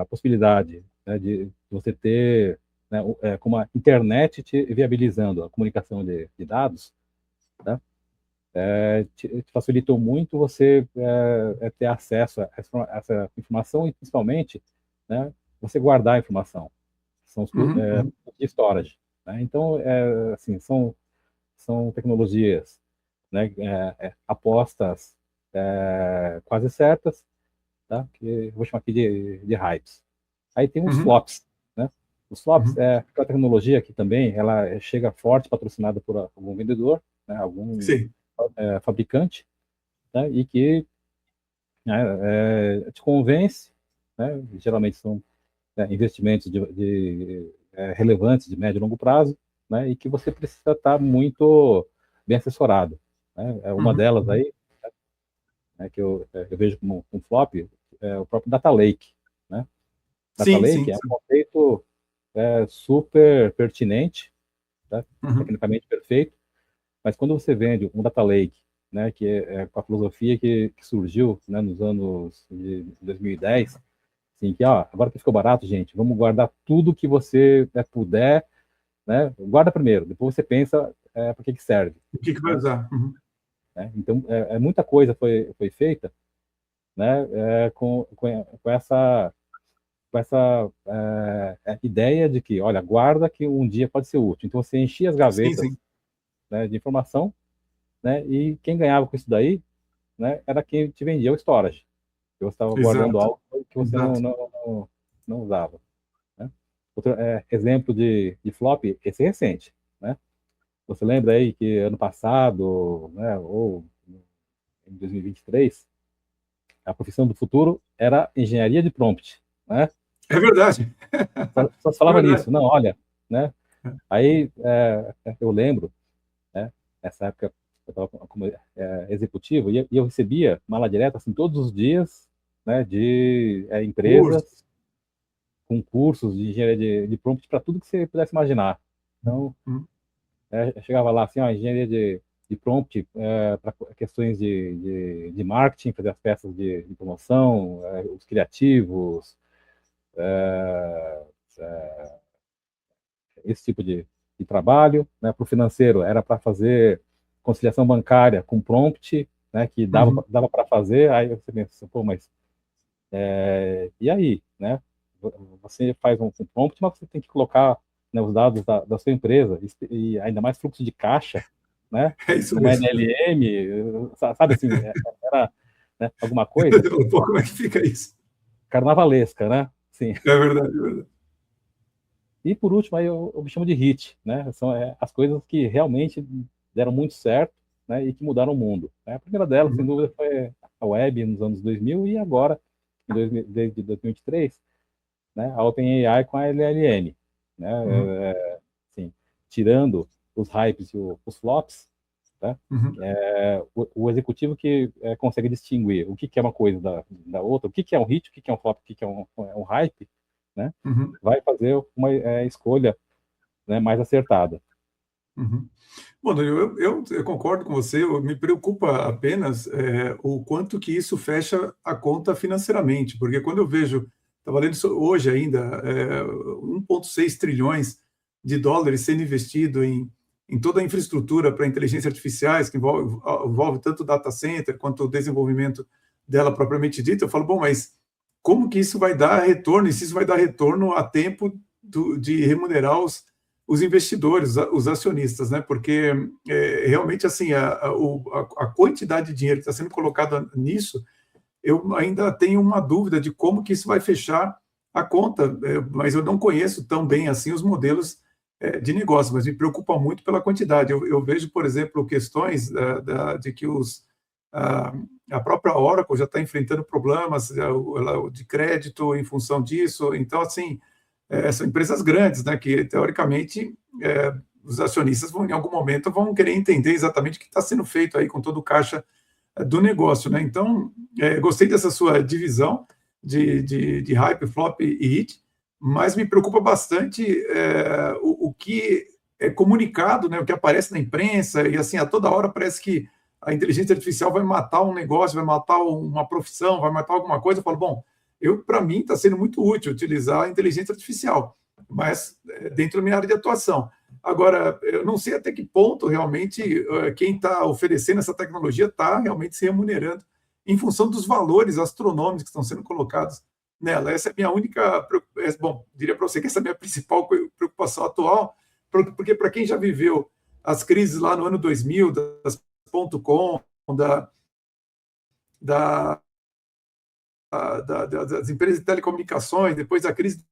possibilidade, né, de você ter, né, como a internet te viabilizando a comunicação de dados, né, te facilitou muito você ter acesso a essa informação e, principalmente, né, você guardar a informação. São os Uhum, uhum, de storage. Né? Então, assim, são tecnologias, né, apostas quase certas, tá? Que eu vou chamar aqui de hypes. Aí tem os uhum, flops, né? Os flops uhum. é aquela tecnologia que também ela chega forte, patrocinada por algum vendedor, né? Algum Sim. fabricante, né? E que te convence, né? Geralmente são investimentos relevantes de médio e longo prazo, né? E que você precisa estar muito bem assessorado, né? Uma Uhum, delas uhum. aí, né, que eu vejo como um flop, é o próprio Data Lake, né? Data Sim, Lake sim, é um sim. conceito super pertinente, tá? Uhum. Tecnicamente perfeito, mas quando você vende um Data Lake, né, que com a filosofia que surgiu, né, nos anos de 2010, assim, que agora que ficou barato, gente, vamos guardar tudo que você puder, né, guarda primeiro, depois você pensa para que serve, O que vai né? usar? Uhum. Então, muita coisa foi feita, né, com essa ideia de que, olha, guarda que um dia pode ser útil. Então você enchia as Sim, gavetas, sim. né, de informação, né, e quem ganhava com isso daí, né, era quem te vendia o storage. Você estava guardando Exato, algo que você exato. não usava. Né? Outro exemplo de flop, esse é recente. Né? Você lembra aí que ano passado, né, ou em 2023, a profissão do futuro era engenharia de prompt. Né? É verdade. Só se É falava verdade. nisso. Não, olha, né? Aí eu lembro, né? Nessa época eu estava como executivo e eu recebia mala direta assim todos os dias, né? De empresas Cursos. com cursos de engenharia de prompt para tudo que você pudesse imaginar. Então Uhum. eu chegava lá assim, ó, engenharia de prompt para questões de marketing, fazer as peças de promoção, os criativos, é, esse tipo de trabalho, né? Para o financeiro era para fazer conciliação bancária com prompt, né? Que Uhum. dava para fazer. Aí você pensa, assim, pô, mas e aí, né? Você faz um prompt, mas você tem que colocar, né, os dados da sua empresa e ainda mais fluxo de caixa, né? É isso Numa mesmo. NLM, sabe assim, era, né, alguma coisa Pô, como é que fica isso? carnavalesca, né? Sim. É verdade, é verdade. E por último, aí eu me chamo de hit, né? São as coisas que realmente deram muito certo, né? E que mudaram o mundo. Né? A primeira delas, sem Uhum. dúvida, foi a web nos anos 2000 e agora, desde 2023, né? A OpenAI com a LLM, né? Uhum. Assim, tirando os hypes e os flops, né? Uhum. O executivo que consegue distinguir o que é uma coisa da outra, o que é um hit, o que é um flop, o que é um hype, né? Uhum. Vai fazer uma escolha, né, mais acertada. Uhum. Bom, Danilo, eu concordo com você. Me preocupa apenas o quanto que isso fecha a conta financeiramente, porque quando eu vejo, estava lendo isso hoje ainda, 1,6 trilhões de dólares sendo investido em toda a infraestrutura para inteligência artificiais, que envolve tanto data center quanto o desenvolvimento dela propriamente dita, eu falo, bom, mas como que isso vai dar retorno? E se isso vai dar retorno a tempo de remunerar os investidores, os acionistas, né? Porque realmente assim a quantidade de dinheiro que está sendo colocada nisso, eu ainda tenho uma dúvida de como que isso vai fechar a conta, mas eu não conheço tão bem assim os modelos de negócio, mas me preocupa muito pela quantidade. Eu vejo, por exemplo, questões de que a própria Oracle já está enfrentando problemas de crédito em função disso. Então, assim, são empresas grandes, né, que, teoricamente, os acionistas em algum momento vão querer entender exatamente o que está sendo feito aí com todo o caixa do negócio, né? Então, gostei dessa sua divisão de hype, flop e hit, mas me preocupa bastante o que é comunicado, né, o que aparece na imprensa, e assim, a toda hora parece que a inteligência artificial vai matar um negócio, vai matar uma profissão, vai matar alguma coisa. Eu falo, bom, para mim está sendo muito útil utilizar a inteligência artificial, mas dentro da minha área de atuação. Agora, eu não sei até que ponto realmente quem está oferecendo essa tecnologia está realmente se remunerando em função dos valores astronômicos que estão sendo colocados nela. Essa é a minha única... Bom, diria para você que essa é a minha principal preocupação atual, porque para quem já viveu as crises lá no ano 2000, das .com, das empresas de telecomunicações, depois da crise de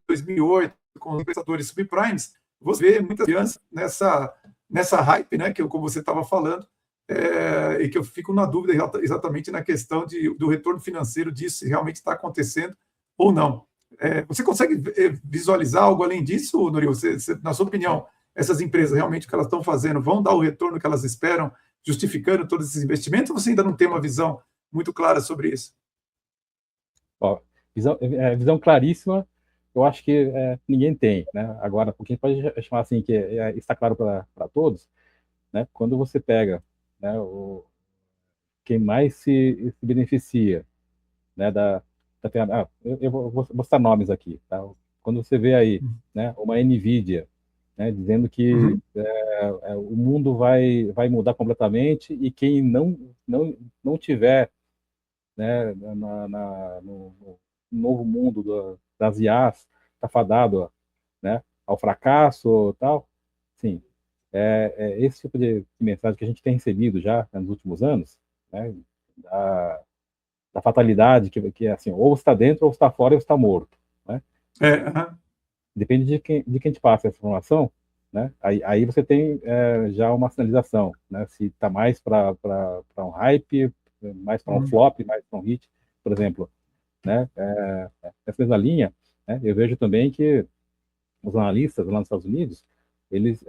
2008, com os prestadores subprimes, você vê muitas crianças nessa hype, né, que como você estava falando, e que eu fico na dúvida exatamente na questão do retorno financeiro disso, se realmente está acontecendo ou não. Você consegue visualizar algo além disso, Nuril? Na sua opinião, essas empresas realmente o que elas estão fazendo vão dar o retorno que elas esperam, justificando todos esses investimentos, ou você ainda não tem uma visão muito clara sobre isso? Ó, visão claríssima, eu acho que ninguém tem, né? Agora, porque a gente pode chamar assim, que está claro para todos, né? Quando você pega, né, quem mais se beneficia, né, eu vou citar nomes aqui, tá? Quando você vê aí, né, uma NVIDIA, né, dizendo que o mundo vai mudar completamente e quem não tiver, né, no novo mundo das IAs está fadado, né, ao fracasso tal. Sim, esse tipo de mensagem que a gente tem recebido já nos últimos anos, né, da fatalidade que é assim, ou está dentro, ou está fora, ou está morto, né? Depende de quem te passa essa informação, né? Aí você tem já uma sinalização, né? Se está mais para um hype, mais para um flop, mais para um hit, por exemplo, né? Essa mesma linha, né? Eu vejo também que os analistas lá nos Estados Unidos, eles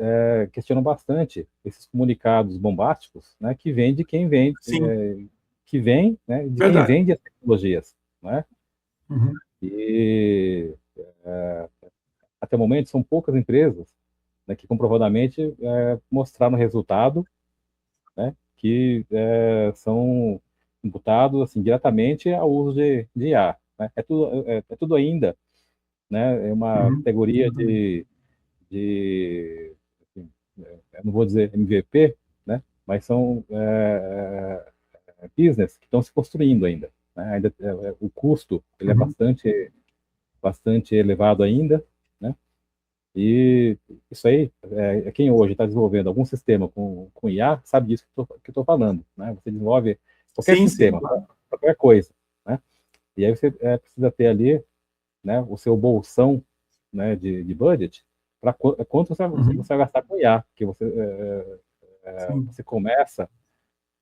questionam bastante esses comunicados bombásticos, né? Que vem de quem vende, que vem, né? De quem vende as tecnologias, né? E até o momento são poucas empresas, né, que comprovadamente mostraram resultado, né, que são imputados assim, diretamente ao uso de IA. Né? É tudo ainda, né, é uma categoria assim, eu não vou dizer MVP, né, mas são business que estão se construindo ainda. Né? Ainda o custo ele é bastante elevado ainda, né? E isso aí, quem hoje está desenvolvendo algum sistema com IA sabe disso que eu estou falando, né? Você desenvolve qualquer sistema, qualquer coisa, né? E aí você precisa ter ali, né, o seu bolsão, né, de budget para quanto você vai gastar com IA, porque você começa,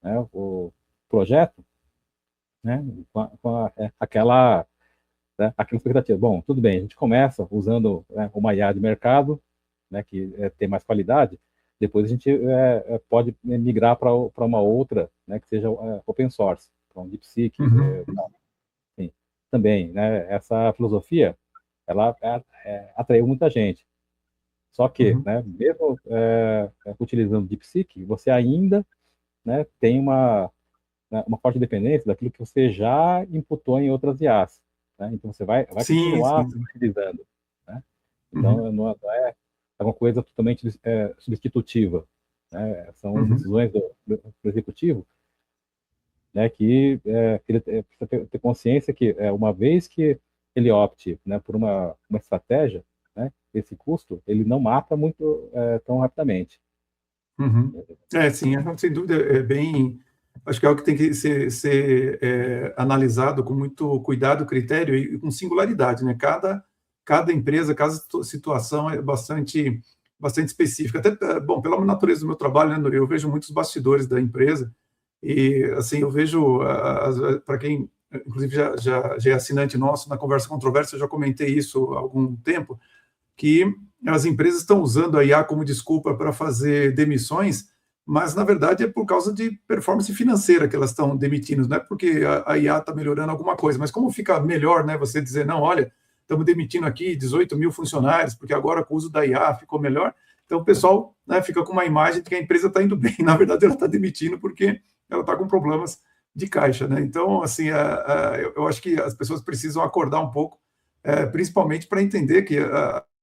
né, o projeto, né, com aquela expectativa. Bom, tudo bem, a gente começa usando uma IA de mercado, né, que tem mais qualidade, depois a gente pode migrar para uma outra, né, que seja open source, para um DeepSeek, assim, também, né, essa filosofia, ela atraiu muita gente. Só que, né, mesmo utilizando DeepSeek, você ainda, né, tem uma forte dependência daquilo que você já imputou em outras IAs. Né? Então, você vai continuar utilizando. Né? Então, não é uma coisa totalmente substitutiva. Né? São decisões do executivo, né, que ele precisa ter consciência que, uma vez que ele opte, né, por uma estratégia, né, esse custo, ele não mata muito tão rapidamente. Sim, sem dúvida, acho que é algo que tem que ser analisado com muito cuidado, critério e com singularidade, né? Cada empresa, cada situação é bastante específica. Até, bom, pela natureza do meu trabalho, né, Nuri, eu vejo muitos bastidores da empresa E, assim, eu vejo, para quem, inclusive, já é assinante nosso, na Conversa Controversa, eu já comentei isso há algum tempo, que as empresas estão usando a IA como desculpa para fazer demissões, mas, na verdade, é por causa de performance financeira que elas estão demitindo, não é porque a IA está melhorando alguma coisa, mas como fica melhor, né, você dizer, não, olha, estamos demitindo aqui 18 mil funcionários, porque agora com o uso da IA ficou melhor, então o pessoal, né, fica com uma imagem de que a empresa está indo bem, na verdade ela está demitindo porque ela está com problemas de caixa, né? Então, assim, eu acho que as pessoas precisam acordar um pouco, principalmente para entender que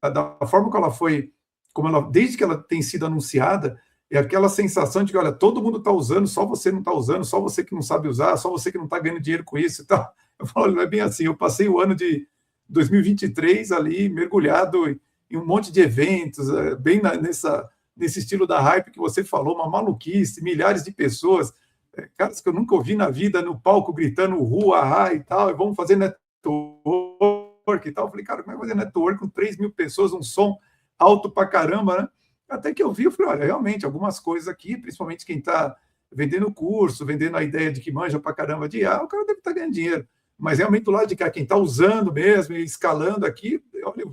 da forma que ela foi, como ela, desde que ela tem sido anunciada, é aquela sensação de que, olha, todo mundo está usando, só você não está usando, só você que não sabe usar, só você que não está ganhando dinheiro com isso e tal. Eu falo, não é bem assim, eu passei o ano de 2023 ali, mergulhado em um monte de eventos, bem nesse estilo da hype que você falou, uma maluquice, milhares de pessoas, caras que eu nunca ouvi na vida, no palco gritando rua, e tal, e vamos fazer network e tal. Eu falei, cara, como é que vai fazer network com 3 mil pessoas, um som alto pra caramba, né? Até que eu vi, eu falei, olha, realmente, algumas coisas aqui, principalmente quem está vendendo curso, vendendo a ideia de que manja pra caramba de IA, o cara deve estar ganhando dinheiro. Mas realmente do lado de cá, quem está usando mesmo e escalando aqui, olha,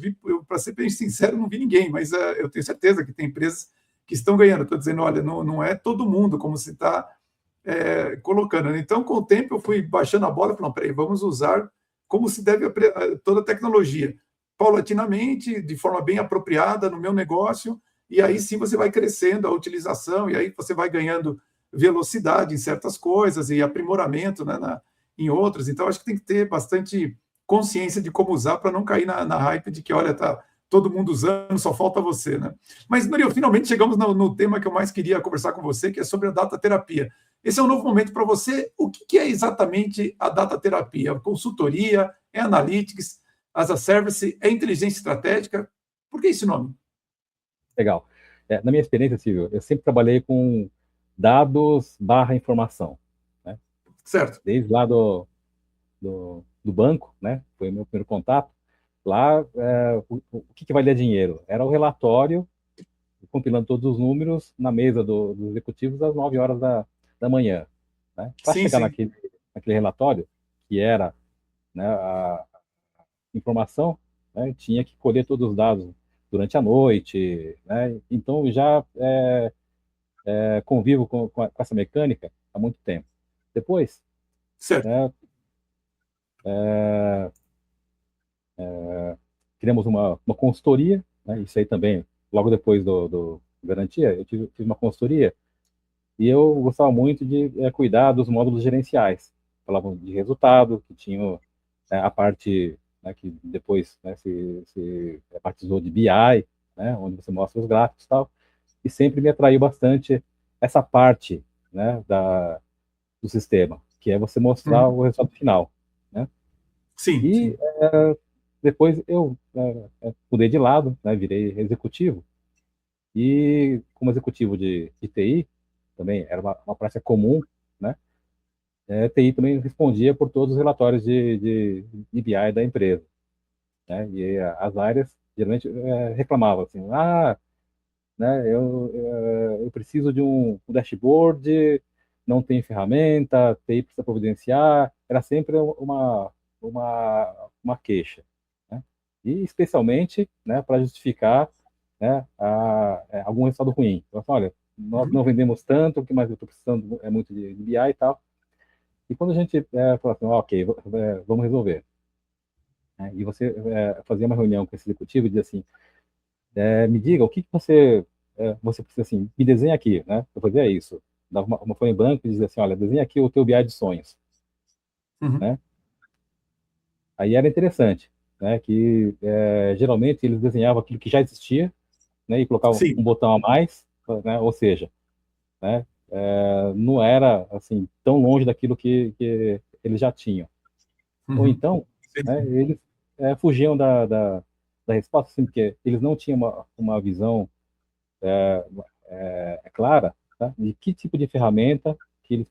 para ser bem sincero, não vi ninguém, mas eu tenho certeza que tem empresas que estão ganhando. Estou dizendo, olha, não é todo mundo como se está colocando, né? Então, com o tempo, eu fui baixando a bola e falando, peraí, vamos usar como se deve toda a tecnologia, paulatinamente, de forma bem apropriada no meu negócio, e aí sim você vai crescendo a utilização, e aí você vai ganhando velocidade em certas coisas e aprimoramento, né, em outras. Então, acho que tem que ter bastante consciência de como usar para não cair na hype de que, olha, tá todo mundo usando, só falta você, né? Mas, Murilo, finalmente chegamos no tema que eu mais queria conversar com você, que é sobre a data terapia. Esse é um novo momento para você. O que é exatamente a data terapia? É consultoria, é analytics, as a service, é inteligência estratégica? Por que esse nome? Legal. Na minha experiência, Silvio, eu sempre trabalhei com dados barra informação, né? Certo. Desde lá do banco, né? Foi o meu primeiro contato. Lá, o que valia dinheiro? Era o relatório, compilando todos os números na mesa dos executivos às 9 horas da manhã, né? Para Sim, chegar sim. naquele relatório, que era, né, a informação, né, tinha que colher todos os dados durante a noite, né? Então, já convivo com essa mecânica há muito tempo. Depois, Certo. né, criamos uma consultoria, né? Isso aí também, logo depois do Garantia, eu fiz uma consultoria e eu gostava muito de cuidar dos módulos gerenciais. Falavam de resultado, que tinham a parte, né, que depois, né, se batizou de BI, né, onde você mostra os gráficos e tal, e sempre me atraiu bastante essa parte, né, do sistema, que é você mostrar Uhum. o resultado final, né? Sim, E sim. depois eu mudei de lado, né, virei executivo, e como executivo de TI, também era uma prática comum, né? TI também respondia por todos os relatórios de BI da empresa, né? E as áreas geralmente reclamavam assim, né, eu preciso de um dashboard, não tem ferramenta, TI precisa providenciar, era sempre uma queixa, né? E especialmente, né, para justificar, né, algum resultado ruim. Então, assim, olha, nós não Uhum. vendemos tanto, o que mais eu estou precisando é muito de BI e tal. E quando a gente fala assim, ok, vamos resolver, né? E você fazia uma reunião com esse executivo e dizia assim, me diga o que você precisa, assim, me desenha aqui, né? Eu fazia isso. Dava uma folha em branco e dizia assim, olha, desenha aqui o teu BI de sonhos, Uhum. né? Aí era interessante, né? Que geralmente eles desenhavam aquilo que já existia, né? E colocavam Sim. um botão a mais, né? Ou seja, né? Não era, assim, tão longe daquilo que eles já tinham. Ou Uhum. então, Sim, né? sim. Eles fugiam da resposta, assim, porque eles não tinham uma visão clara, tá? De que tipo de ferramenta que eles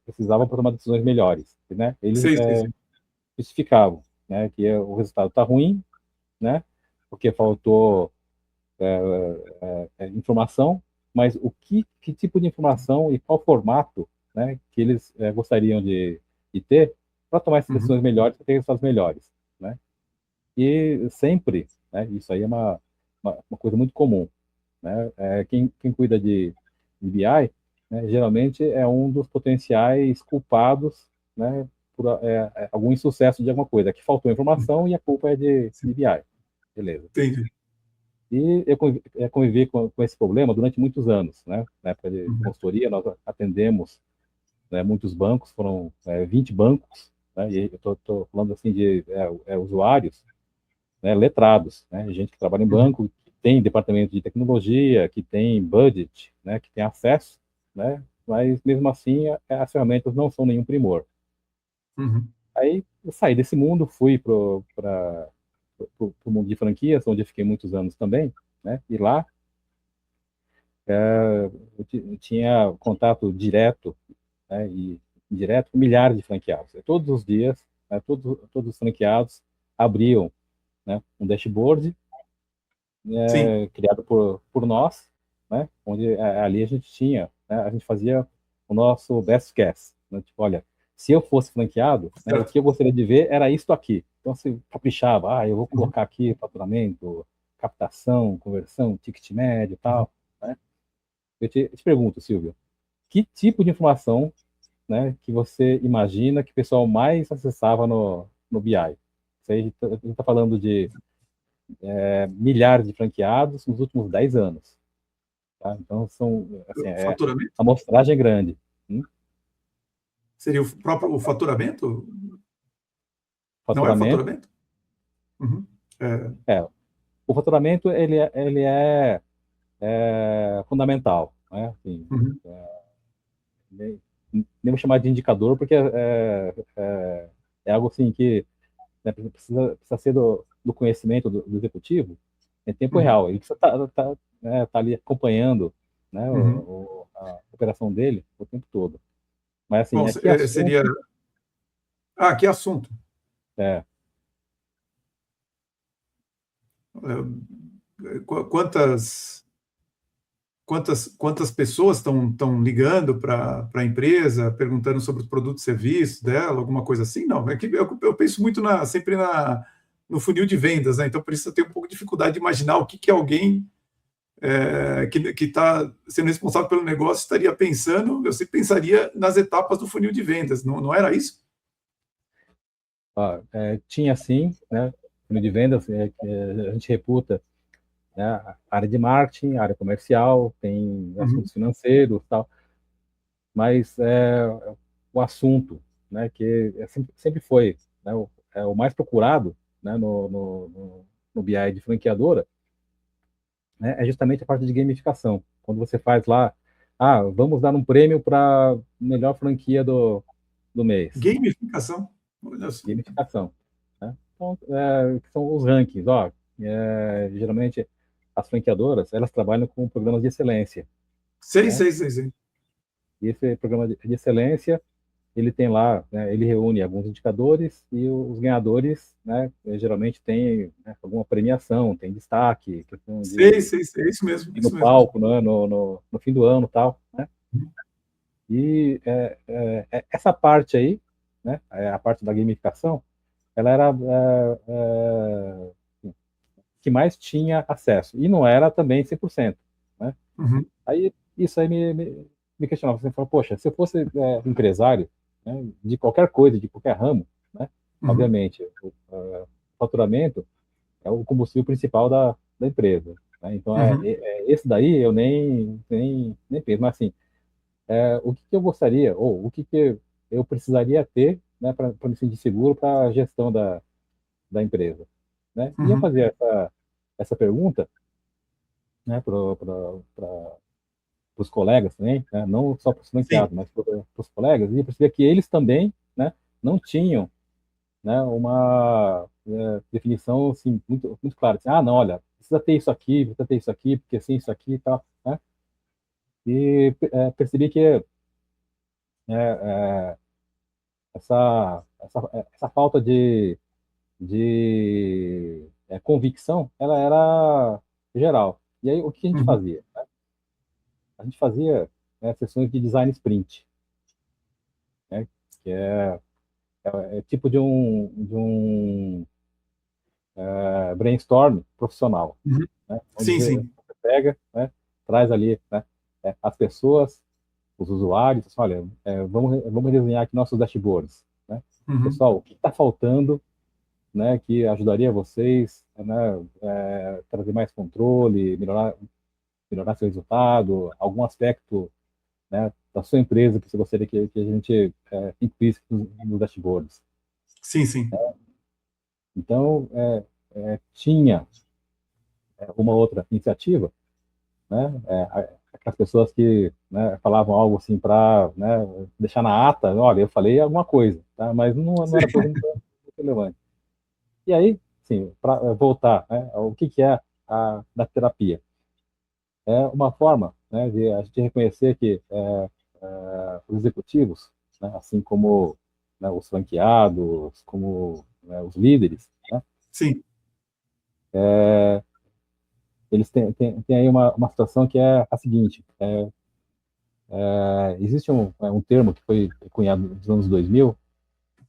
precisavam para tomar decisões melhores, né? Eles Sim, sim, sim. justificavam, né, que o resultado está ruim, né, porque faltou informação, mas que tipo de informação e qual formato né, que eles gostariam de ter para tomar essas decisões melhores, para ter resultados melhores, né? E sempre, né, isso aí é uma coisa muito comum, né? Quem cuida de BI, né, geralmente é um dos potenciais culpados, né, por algum insucesso de alguma coisa, que faltou informação e a culpa é de BI. Beleza. Entendi. E eu convivi com esse problema durante muitos anos, né? Na época de consultoria, nós atendemos, né, muitos bancos, foram 20 bancos, né? E eu estou falando assim de usuários, né, letrados, né? Gente que trabalha em banco, que tem departamento de tecnologia, que tem budget, né? Que tem acesso, né? Mas mesmo assim, as ferramentas não são nenhum primor. Aí eu saí desse mundo, fui para o mundo de franquias, onde eu fiquei muitos anos também, né? E lá eu tinha contato direto, né? E direto com milhares de franqueados. Todos os dias, né, todos os franqueados abriam, né, um dashboard Sim. criado por nós, né? Onde ali a gente tinha, né, a gente fazia o nosso best guess, né? Tipo, olha, se eu fosse franqueado, né, o Certo. que eu gostaria de ver era isto aqui. Então, se caprichava, eu vou colocar aqui faturamento, captação, conversão, ticket médio e tal, né? Eu te pergunto, Silvio, que tipo de informação, né, que você imagina que o pessoal mais acessava no BI? Isso aí a gente está falando de milhares de franqueados nos últimos 10 anos. Tá? Então, assim, O faturamento? a amostragem é grande. Seria o próprio faturamento? Não é o Faturamento, faturamento? Uhum. o faturamento ele é fundamental. Né? Assim, Uhum. nem vou chamar de indicador, porque é algo assim que, né, precisa ser do conhecimento do executivo em tempo Uhum. real. Ele precisa tá ali acompanhando, né, Uhum. a operação dele o tempo todo. Mas, assim, Bom, aqui seria. assunto Ah, que assunto. é, Quantas quantas pessoas estão ligando para a empresa, perguntando sobre os produtos e serviços dela, alguma coisa assim? Não, é que eu penso muito sempre no funil de vendas, né? Então, por isso eu tenho um pouco de dificuldade de imaginar o que alguém que está sendo responsável pelo negócio estaria pensando. Eu sempre pensaria nas etapas do funil de vendas, não era isso? tinha sim, né, funil de vendas, que a gente reputa, né, a área de marketing, a área comercial, tem Uhum. assuntos financeiros, tal, mas o assunto, né, que sempre foi, né, o mais procurado, né, no BI de franqueadora, né, é justamente a parte de gamificação. Quando você faz lá, vamos dar um prêmio para melhor franquia do mês. Gamificação. Olha só. Gamificação, né? Então, que são os rankings. Geralmente, as franqueadoras, elas trabalham com programas de excelência, Sei, né? sei, sei, sei. E esse programa de excelência, ele tem lá, né, ele reúne alguns indicadores e os ganhadores, né, geralmente tem, né, alguma premiação, tem destaque, questão Sei, sei, sei. É isso mesmo, é ir no isso mesmo. palco, né, no fim do ano, tal, né? E essa parte aí, né, a parte da gamificação, ela era que mais tinha acesso. E não era também 100%. Né? Uhum. Aí, isso aí me questionava. Você falou, poxa, se eu fosse empresário, né, de qualquer coisa, de qualquer ramo, né, Uhum. obviamente, o faturamento é o combustível principal da empresa. Né? Então, Uhum. esse daí eu nem penso. Mas, assim, o que eu gostaria, ou o que eu precisaria ter, né, para me sentir seguro para a gestão da empresa? Né? E eu Uhum. fazia essa pergunta, né, para os colegas também, né, não só para os Sim. franqueados, mas para os colegas, e eu percebia que eles também, né, não tinham, né, uma definição assim, muito clara. Assim, não, olha, precisa ter isso aqui, porque assim, isso aqui e tal. Né? E percebi que é, essa falta de convicção, ela era geral. E aí, o que a gente Uhum. fazia? A gente fazia, né, sessões de design sprint. que é tipo de um brainstorm profissional, Uhum. né? Onde Sim, você sim. pega, né, traz ali, né, as pessoas, os usuários, assim, olha, vamos desenhar aqui nossos dashboards, né? Uhum. Pessoal, o que está faltando, né, que ajudaria vocês, né, trazer mais controle, melhorar seu resultado, algum aspecto, né, da sua empresa que você gostaria que a gente incluísse nos dashboards. Sim, sim. Então, tinha uma outra iniciativa, né, as pessoas que, né, falavam algo assim para, né, deixar na ata, olha, eu falei alguma coisa, tá, mas não era coisa muito relevante. E aí, sim, para voltar, né, o que é da terapia? É uma forma, né, de a gente reconhecer que os executivos, né, assim como, né, os franqueados, como, né, os líderes, né, Sim. eles têm aí uma situação que é a seguinte: existe um termo que foi cunhado nos anos 2000,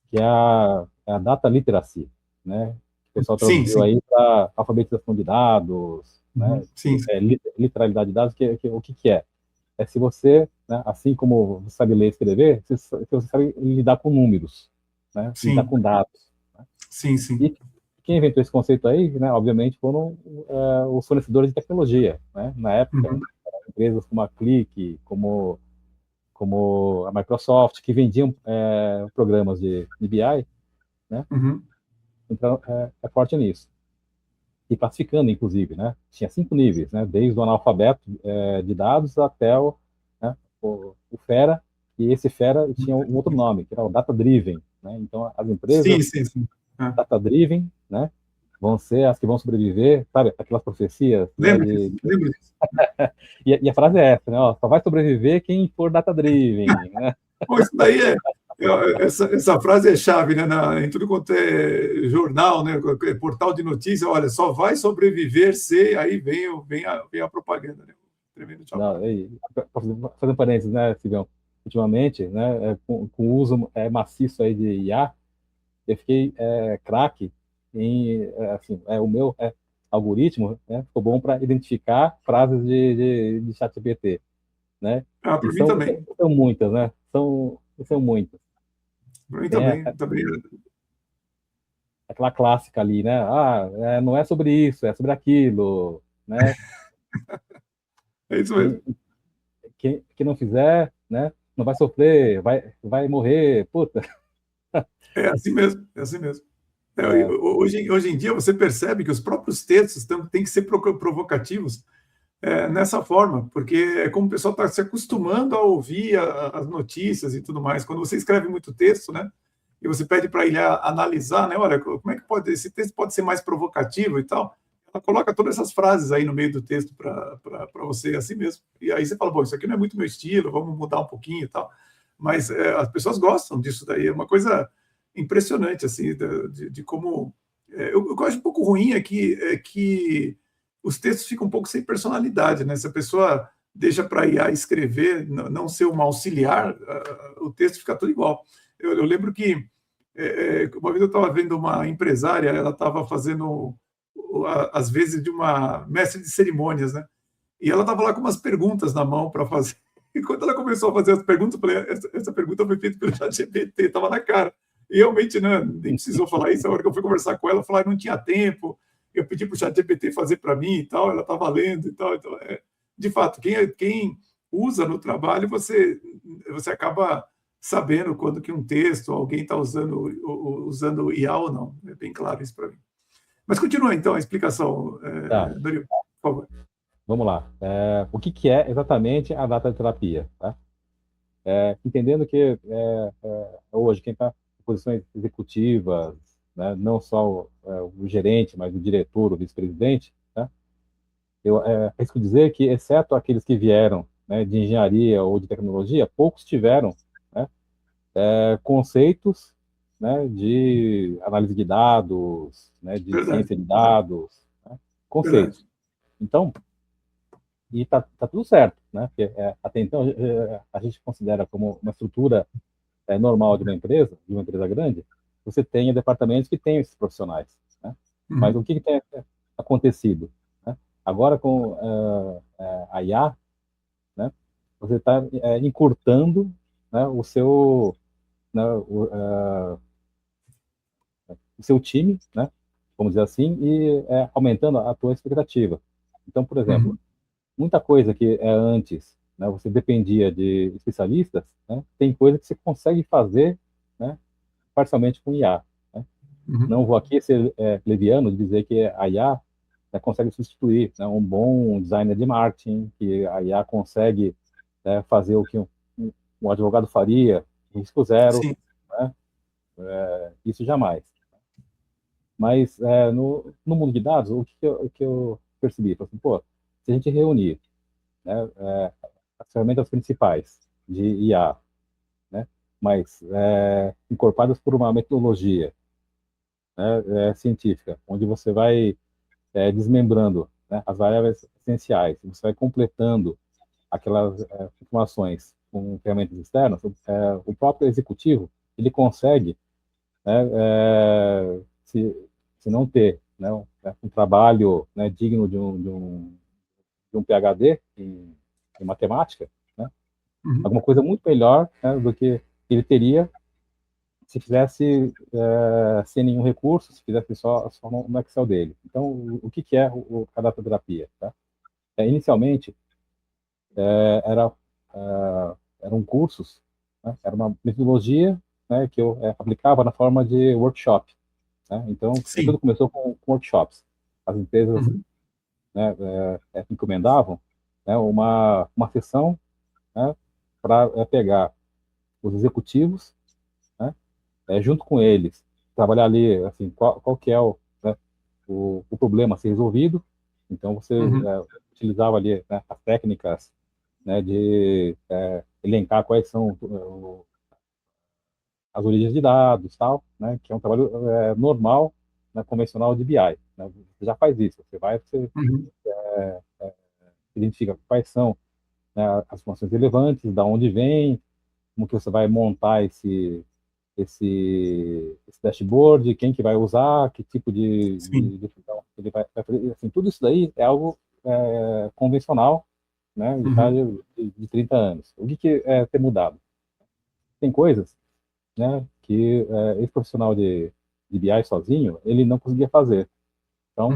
que é a data literacy, né? O pessoal Sim, traduziu sim. aí para alfabetização de dados, né? Uhum. Sim, sim. Literalidade de dados, o que é? É se você, né, assim como você sabe ler e escrever, se você sabe lidar com números, né? Lidar Sim, com dados. Né? sim, sim. E quem inventou esse conceito aí, né, obviamente, foram os fornecedores de tecnologia, né? Na época, Uhum. empresas como a Click, como a Microsoft, que vendiam programas de BI, né? Uhum. Então, é forte nisso. E classificando, inclusive, né? Tinha 5 níveis, né? Desde o analfabeto de dados até né, o Fera, e esse Fera tinha um outro nome, que era o Data Driven, né? Então, as Sim, empresas sim, sim. É. Data Driven, né? Vão ser as que vão sobreviver, sabe? Aquelas profecias, né? Lembro disso, lembro disso. E a frase é essa, né? Ó, só vai sobreviver quem for Data Driven, né? Bom, isso daí essa frase é chave, né? Em tudo quanto é jornal, né? Portal de notícia, olha, só vai sobreviver se aí vem a propaganda, né? Tremendo Não, chapéu. fazendo parênteses, né, Sigão? Ultimamente, né, com o uso maciço aí de IA, eu fiquei craque em, assim, o meu algoritmo, né, ficou bom para identificar frases de chat GPT, né? Ah, E para mim também. são muitas, né? São muitas. Para mim Tem também. Também. aquela clássica ali, né? Ah, não é sobre isso, é sobre aquilo, né? É isso E mesmo. quem não fizer, né? Não vai sofrer, vai morrer, puta. É assim mesmo. É assim mesmo. É, Hoje em dia você percebe que os próprios textos têm que ser provocativos nessa forma, porque é como o pessoal está se acostumando a ouvir as notícias e tudo mais. Quando você escreve muito texto, né, e você pede para ele analisar, né, olha, como é que esse texto pode ser mais provocativo e tal, ela coloca todas essas frases aí no meio do texto para você assim mesmo. E aí você fala, bom, isso aqui não é muito meu estilo, vamos mudar um pouquinho e tal. Mas as pessoas gostam disso daí, é uma coisa impressionante, assim, de como... eu acho um pouco ruim é que os textos ficam um pouco sem personalidade, né? Se a pessoa deixa para IA escrever, não ser uma auxiliar, o texto fica tudo igual. Eu lembro que uma vez eu estava vendo uma empresária, ela estava fazendo às vezes de uma mestre de cerimônias, né? E ela estava lá com umas perguntas na mão para fazer. E quando ela começou a fazer as perguntas, eu falei, essa pergunta foi feita pelo ChatGPT, estava na cara. E realmente, né, nem precisou falar isso. A hora que eu fui conversar com ela, eu falei, não tinha tempo. Eu pedi para o ChatGPT fazer para mim e tal, ela estava lendo e tal. Então, de fato, quem usa no trabalho, você acaba sabendo quando que um texto, alguém está usando IA ou não. É bem claro isso para mim. Mas continua então a explicação, tá, Dario, por favor. vamos lá. O que é exatamente a data terapia, tá? Entendendo que hoje quem está em posições executivas, né, não só o gerente, mas o diretor, o vice-presidente, né, eu arrisco dizer que, exceto aqueles que vieram, né, de engenharia ou de tecnologia, poucos tiveram, né, conceitos, né, de análise de dados, né, de Verdade, ciência de dados, né, verdade. conceitos. Então, e tá tudo certo, né? Porque até então a gente considera como uma estrutura normal de uma empresa grande, você tem departamentos que têm esses profissionais, né? Mas o que tem acontecido, né? Agora com a IA, né, você está encurtando, né, né, o seu time, né, vamos dizer assim, e aumentando a tua expectativa. Então, por exemplo, muita coisa que antes, né, você dependia de especialistas, né, tem coisa que você consegue fazer, né, parcialmente com IA. Né? Não vou aqui ser leviano de dizer que a IA, né, consegue substituir, né, um bom designer de marketing, que a IA consegue, né, fazer o que um advogado faria, risco zero, Sim. né? Isso jamais. Mas no mundo de dados, o que eu percebi? Assim, pô, se a gente reunir, né, as ferramentas principais de IA, né, mas incorporadas por uma metodologia, né, científica, onde você vai desmembrando, né, as variáveis essenciais, você vai completando aquelas informações com ferramentas externas, o próprio executivo ele consegue, né, se não ter, né, um trabalho, né, digno de um PhD em matemática, né, alguma coisa muito melhor, né, do que ele teria se fizesse sem nenhum recurso, se fizesse só no Excel dele. Então, o que é a dataterapia? Tá? Inicialmente, era, eram cursos, né? Era uma metodologia, né, que eu aplicava na forma de workshop. Né? Então, Sim. tudo começou com workshops. As empresas, né, encomendavam, né, uma sessão, né, para pegar os executivos, né, junto com eles, trabalhar ali, assim, qual que é né, o problema a ser resolvido. Então, você utilizava ali, né, as técnicas, né, de elencar quais são as origens de dados, tal, né, que é um trabalho normal, né, convencional de BI. Né, você já faz isso, você identifica quais são, né, as informações relevantes, da onde vem, como que você vai montar esse dashboard, quem que vai usar, que tipo Sim. de função ele vai fazer. Assim, tudo isso daí é algo convencional, né, de 30 anos. O que tem mudado? Tem coisas, né, que esse profissional de BI sozinho, ele não conseguia fazer. Então,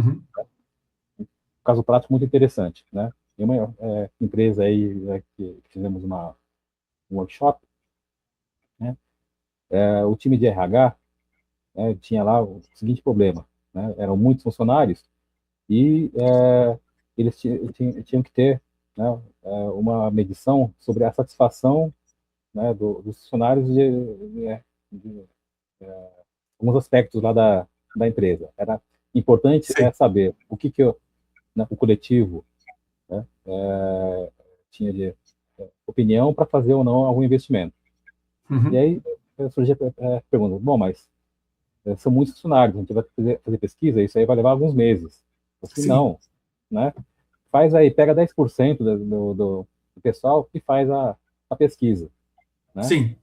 caso prático muito interessante, né? Tem uma empresa aí que fizemos um workshop, né? O time de RH, né, tinha lá o seguinte problema, né? Eram muitos funcionários e eles tinham que ter, né, uma medição sobre a satisfação, né, dos funcionários de alguns aspectos lá da empresa. Era importante Sim. saber né, o coletivo, né, tinha de opinião para fazer ou não algum investimento. E aí surgia a pergunta, bom, mas são muitos funcionários, a gente vai fazer pesquisa, isso aí vai levar alguns meses. Eu falei, Sim. não, né? Faz aí, pega 10% do pessoal e faz a pesquisa, né? Sim.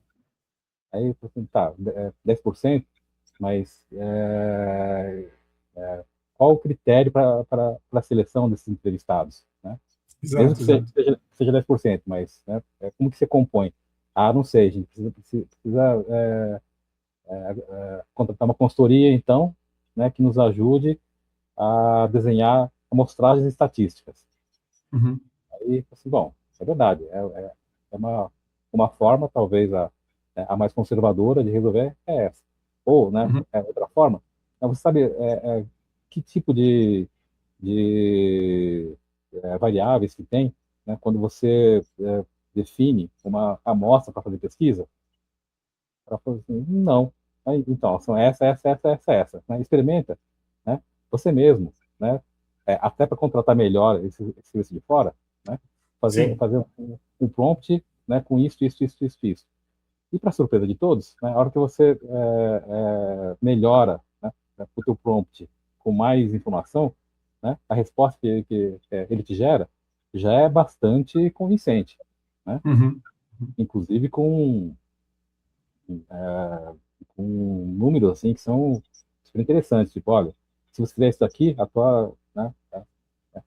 Aí eu falei, tá, 10%, mas qual o critério para a seleção desses entrevistados, né? Mesmo Exato, que exato. seja 10%, mas né, como que você compõe? Ah, não sei, a gente precisa contratar uma consultoria, então, né, que nos ajude a desenhar amostragens estatísticas. Aí, assim, bom, é verdade, é uma forma, talvez, a mais conservadora de resolver é essa. Ou, né, outra forma, você sabe que tipo de variáveis que tem, né, quando você define uma amostra para fazer pesquisa? Ela falou assim, não. Aí, então, são essa. Né? Experimenta, né? Você mesmo, né? Até para contratar melhor esse serviço de fora, né? Sim. Fazer um prompt, né? Com isso. E para surpresa de todos, né? A hora que você melhora, né? O teu prompt com mais informação, né? A resposta que ele te gera já é bastante convincente, né? Inclusive com com números assim, que são super interessantes. Tipo, olha, se você fizer isso aqui, né,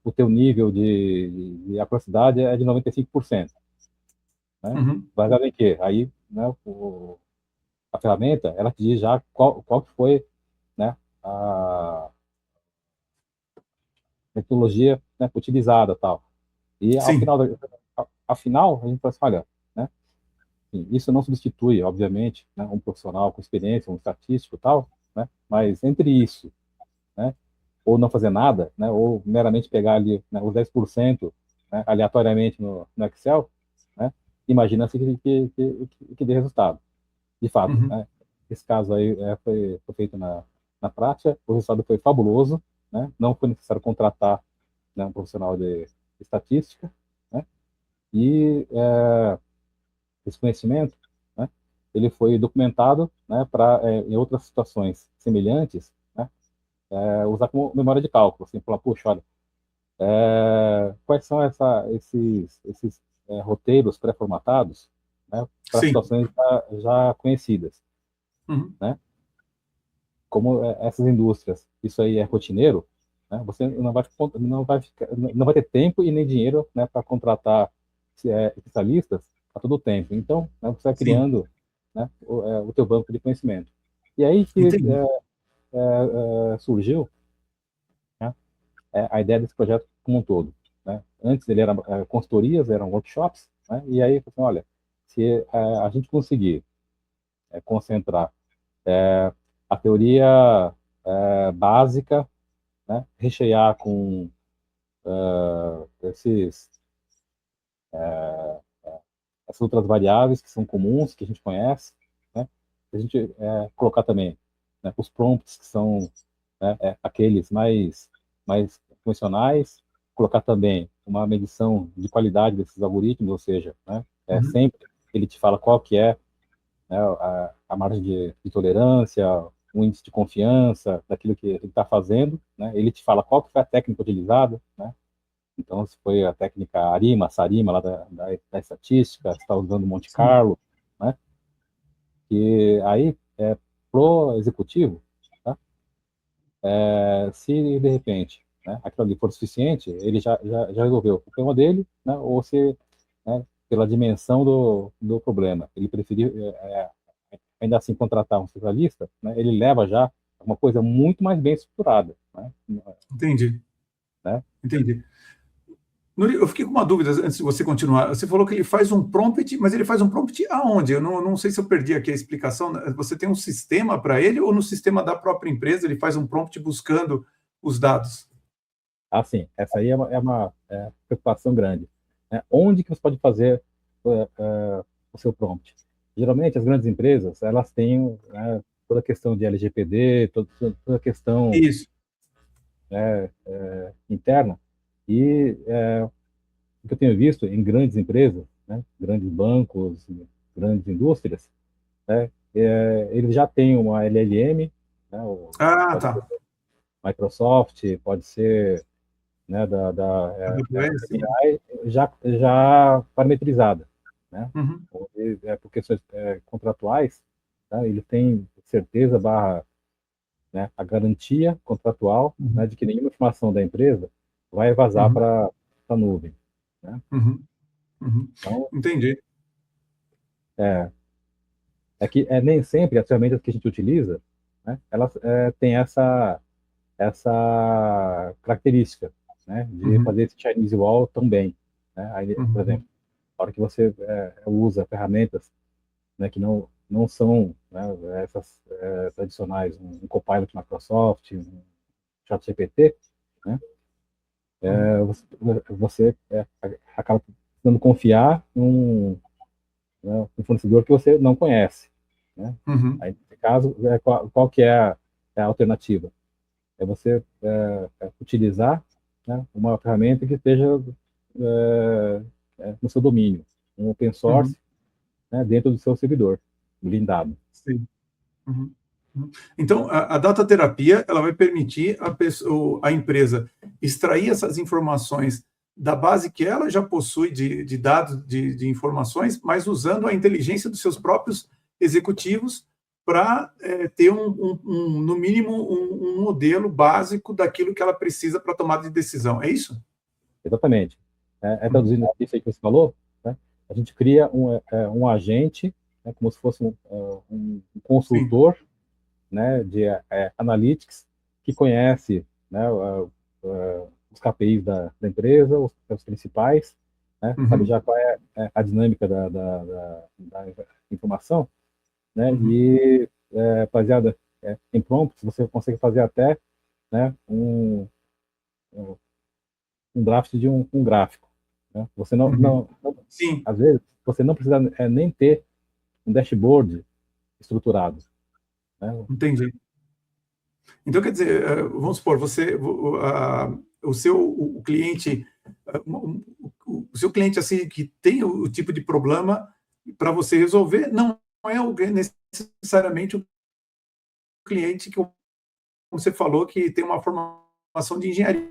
o teu nível de acurosidade é de 95%. Né? Uhum. Baseado em quê? Aí, né, a ferramenta, ela te diz já qual que foi, né, a metodologia, né, utilizada, tal. E Sim. ao final, a gente fala assim, olha, né, assim, isso não substitui, obviamente, né, um profissional com experiência, um estatístico, tal, né, mas entre isso, né, ou não fazer nada, né, ou meramente pegar ali, né, os 10%, né, aleatoriamente no Excel, né, imagina-se que dê resultado. De fato, Uhum. né, esse caso aí foi feito na prática, o resultado foi fabuloso, né, não foi necessário contratar, né, um profissional de estatística, né, e esse conhecimento, né, ele foi documentado, né, para em outras situações semelhantes, né, usar como memória de cálculo, assim, falar, puxa, olha, quais são esses roteiros pré-formatados, né, para Sim. situações já conhecidas, Uhum. né? Como essas indústrias, isso aí é rotineiro, né? Você não vai ter tempo e nem dinheiro, né, para contratar especialistas a todo tempo. Então, né, você vai Sim. criando, né, o teu banco de conhecimento. E aí que Entendi. surgiu, né, a ideia desse projeto como um todo. Né? Antes ele era consultorias, eram workshops, né? E aí, assim, olha, se a gente conseguir concentrar a teoria básica, né? Rechear com esses, essas outras variáveis que são comuns, que a gente conhece, né? A gente colocar também, né, os prompts, que são, né, aqueles mais convencionais, colocar também uma medição de qualidade desses algoritmos, ou seja, né, Uhum. sempre ele te fala qual que é, né, a margem de tolerância, o índice de confiança daquilo que ele está fazendo, né, ele te fala qual que foi a técnica utilizada, né, então se foi a técnica ARIMA, SARIMA, lá da estatística, se está usando Monte Sim. Carlo, né, que aí, pro executivo, tá, se de repente, né, aquilo ali for suficiente, ele já resolveu o problema dele, né, ou se, né, pela dimensão do problema, ele preferir ainda assim contratar um especialista, né, ele leva já uma coisa muito mais bem estruturada, Entendi. né? Entendi. Nuri, eu fiquei com uma dúvida antes de você continuar. Você falou que ele faz um prompt, mas ele faz um prompt aonde? Eu não sei se eu perdi aqui a explicação. Você tem um sistema para ele ou no sistema da própria empresa ele faz um prompt buscando os dados? Assim, essa aí é uma preocupação grande, né? Onde que você pode fazer o seu prompt? Geralmente, as grandes empresas, elas têm, né, toda a questão de LGPD, toda a questão, Isso. né, interna, e o que eu tenho visto em grandes empresas, né, grandes bancos, grandes indústrias, né, eles já têm uma LLM, né, Ah, pode ser tá. Microsoft, pode ser, né, AWS, né? OpenAI, já parametrizada, né? Uhum. Por questões contratuais, tá? Ele tem certeza barra, né, a garantia contratual, Uhum. né, de que nenhuma informação da empresa vai vazar Uhum. para a nuvem, né? Uhum. Uhum. Então, Entendi. é, que nem sempre as ferramentas que a gente utiliza, né, elas têm essa característica, né, de Uhum. fazer esse Chinese Wall tão bem, né? Aí, por exemplo, Uhum. a hora que você usa ferramentas, né, que não são, né, essas tradicionais, um Copilot Microsoft, um ChatGPT, né, Uhum. você acaba precisando confiar né, um fornecedor que você não conhece, né? Uhum. Aí, nesse caso, qual que é a alternativa? É você utilizar, né, uma ferramenta que esteja no seu domínio, um open Uhum. source, né, dentro do seu servidor, blindado. Sim. Uhum. Uhum. Então, a data terapia ela vai permitir a empresa extrair essas informações da base que ela já possui de dados, de informações, mas usando a inteligência dos seus próprios executivos para ter, no mínimo, um modelo básico daquilo que ela precisa para tomada de decisão. É isso? Exatamente. Traduzindo isso aí que você falou, né, a gente cria um agente, né, como se fosse um consultor, né, de analytics, que conhece, né, os KPIs da empresa, os principais, né, sabe já qual é a dinâmica da informação, né, e baseada em prompts, você consegue fazer até, né, um draft de um gráfico. Né? Você Sim. Às vezes, você não precisa nem ter um dashboard estruturado. Né? Entendi. Então, quer dizer, vamos supor, o cliente, o seu cliente assim que tem o tipo de problema para você resolver, não é necessariamente o cliente que, como você falou, que tem uma formação de engenharia,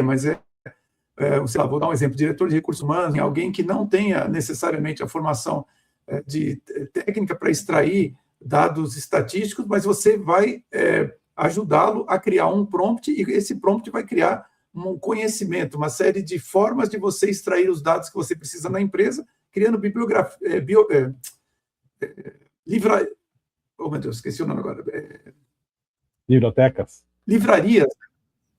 mas sei lá, vou dar um exemplo, diretor de recursos humanos, alguém que não tenha necessariamente a formação de técnica para extrair dados estatísticos, mas você vai ajudá-lo a criar um prompt, e esse prompt vai criar um conhecimento, uma série de formas de você extrair os dados que você precisa na empresa, criando oh, meu Deus, esqueci o nome agora. Bibliotecas. Livrarias.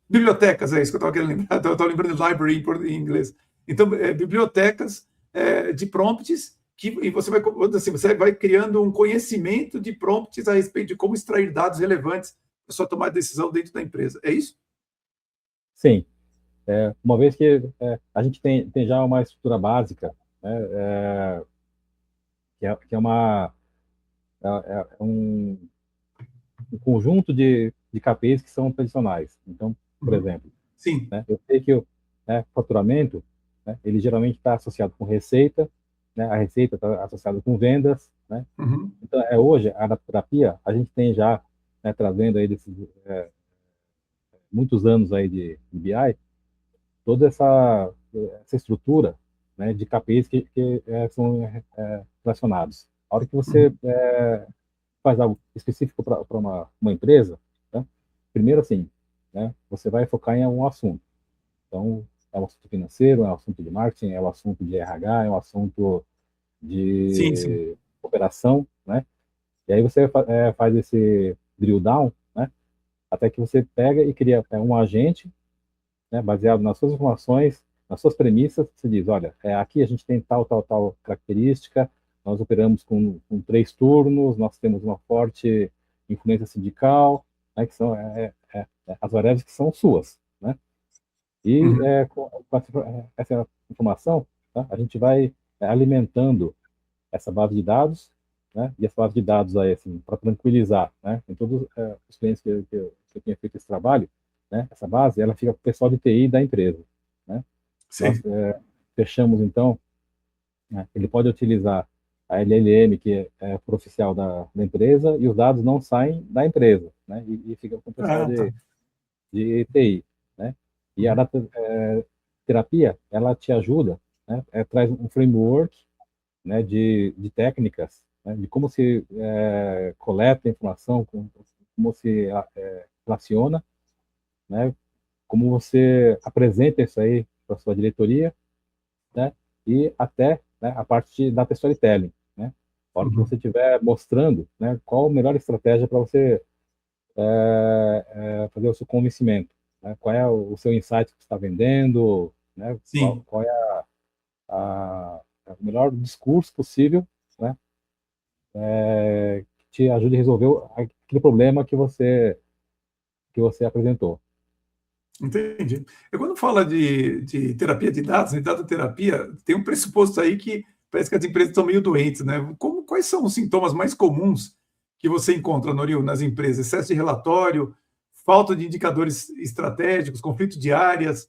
Bibliotecas, é isso que eu estava querendo lembrar. Eu estou lembrando de library em inglês. Então, bibliotecas de prompts, e você vai criando um conhecimento de prompts a respeito de como extrair dados relevantes para sua tomada de decisão dentro da empresa. É isso? Sim. Uma vez que a gente tem já uma estrutura básica, né, que é um conjunto de KPIs que são tradicionais. Então, por exemplo, sim, né, eu sei que o faturamento, né, ele geralmente está associado com receita, né, a receita está associada com vendas, né? Então, hoje, a adaptoterapia, a gente tem já, né, trazendo aí muitos anos aí de BI, toda essa estrutura, né, de KPIs que são relacionados. A hora que você faz algo específico para uma empresa, né, primeiro assim, né, você vai focar em um assunto. Então, é um assunto financeiro, é um assunto de marketing, é um assunto de RH, é um assunto de operação, né? E aí você faz esse drill down, né? Até que você pega e cria um agente, né, baseado nas suas informações, nas suas premissas. Você diz, olha, aqui a gente tem tal característica, nós operamos com 3 turnos, nós temos uma forte influência sindical, né, que são as variáveis que são suas, né? E com essa informação, tá, a gente vai alimentando essa base de dados, né? E essa base de dados aí, assim, para tranquilizar, né? Em todos os clientes que eu tenho feito esse trabalho, né? Essa base, ela fica para o pessoal de TI da empresa, né? Nós fechamos, então, né, ele pode utilizar a LLM, que é oficial da empresa, e os dados não saem da empresa, né? E fica com o pessoal de TI, né? E a terapia, ela te ajuda, né? Traz um framework, né, de técnicas, né, de como se coleta informação, como se relaciona, né, como você apresenta isso aí para sua diretoria, né, e até, né, a parte da storytelling, né, a hora que você estiver mostrando, né, qual a melhor estratégia para você fazer o seu convencimento, né, qual é o seu insight que você está vendendo, né, qual é o melhor discurso possível, né, que te ajude a resolver aquele problema que você apresentou. Entendi. Quando fala de terapia de dados, de datoterapia, tem um pressuposto aí que parece que as empresas estão meio doentes, né? Quais são os sintomas mais comuns que você encontra, Noril, nas empresas? Excesso de relatório, falta de indicadores estratégicos, conflito de áreas,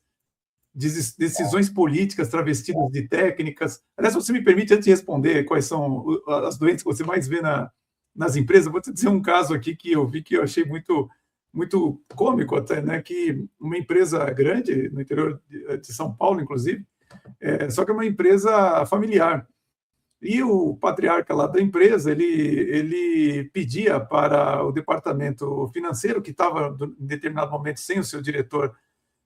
decisões políticas travestidas de técnicas. Aliás, se você me permite, antes de responder quais são as doenças que você mais vê nas empresas, vou te dizer um caso aqui que eu vi que eu achei muito cômico até, né? Que uma empresa grande, no interior de São Paulo, inclusive, só que é uma empresa familiar. E o patriarca lá da empresa, ele pedia para o departamento financeiro, que estava em determinado momento sem o seu diretor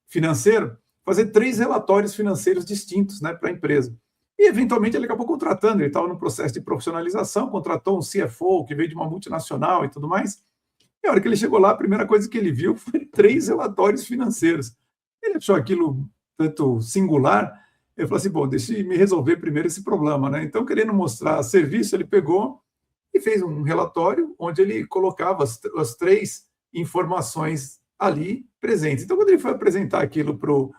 financeiro, fazer 3 relatórios financeiros distintos, né, para a empresa. E, eventualmente, ele acabou contratando, ele estava no processo de profissionalização, contratou um CFO que veio de uma multinacional e tudo mais. E a hora que ele chegou lá, a primeira coisa que ele viu foi 3 relatórios financeiros. Ele achou aquilo tanto singular, ele falou assim: bom, deixa eu me resolver primeiro esse problema, né? Então, querendo mostrar serviço, ele pegou e fez um relatório onde ele colocava as 3 informações ali presentes. Então, quando ele foi apresentar aquilo para o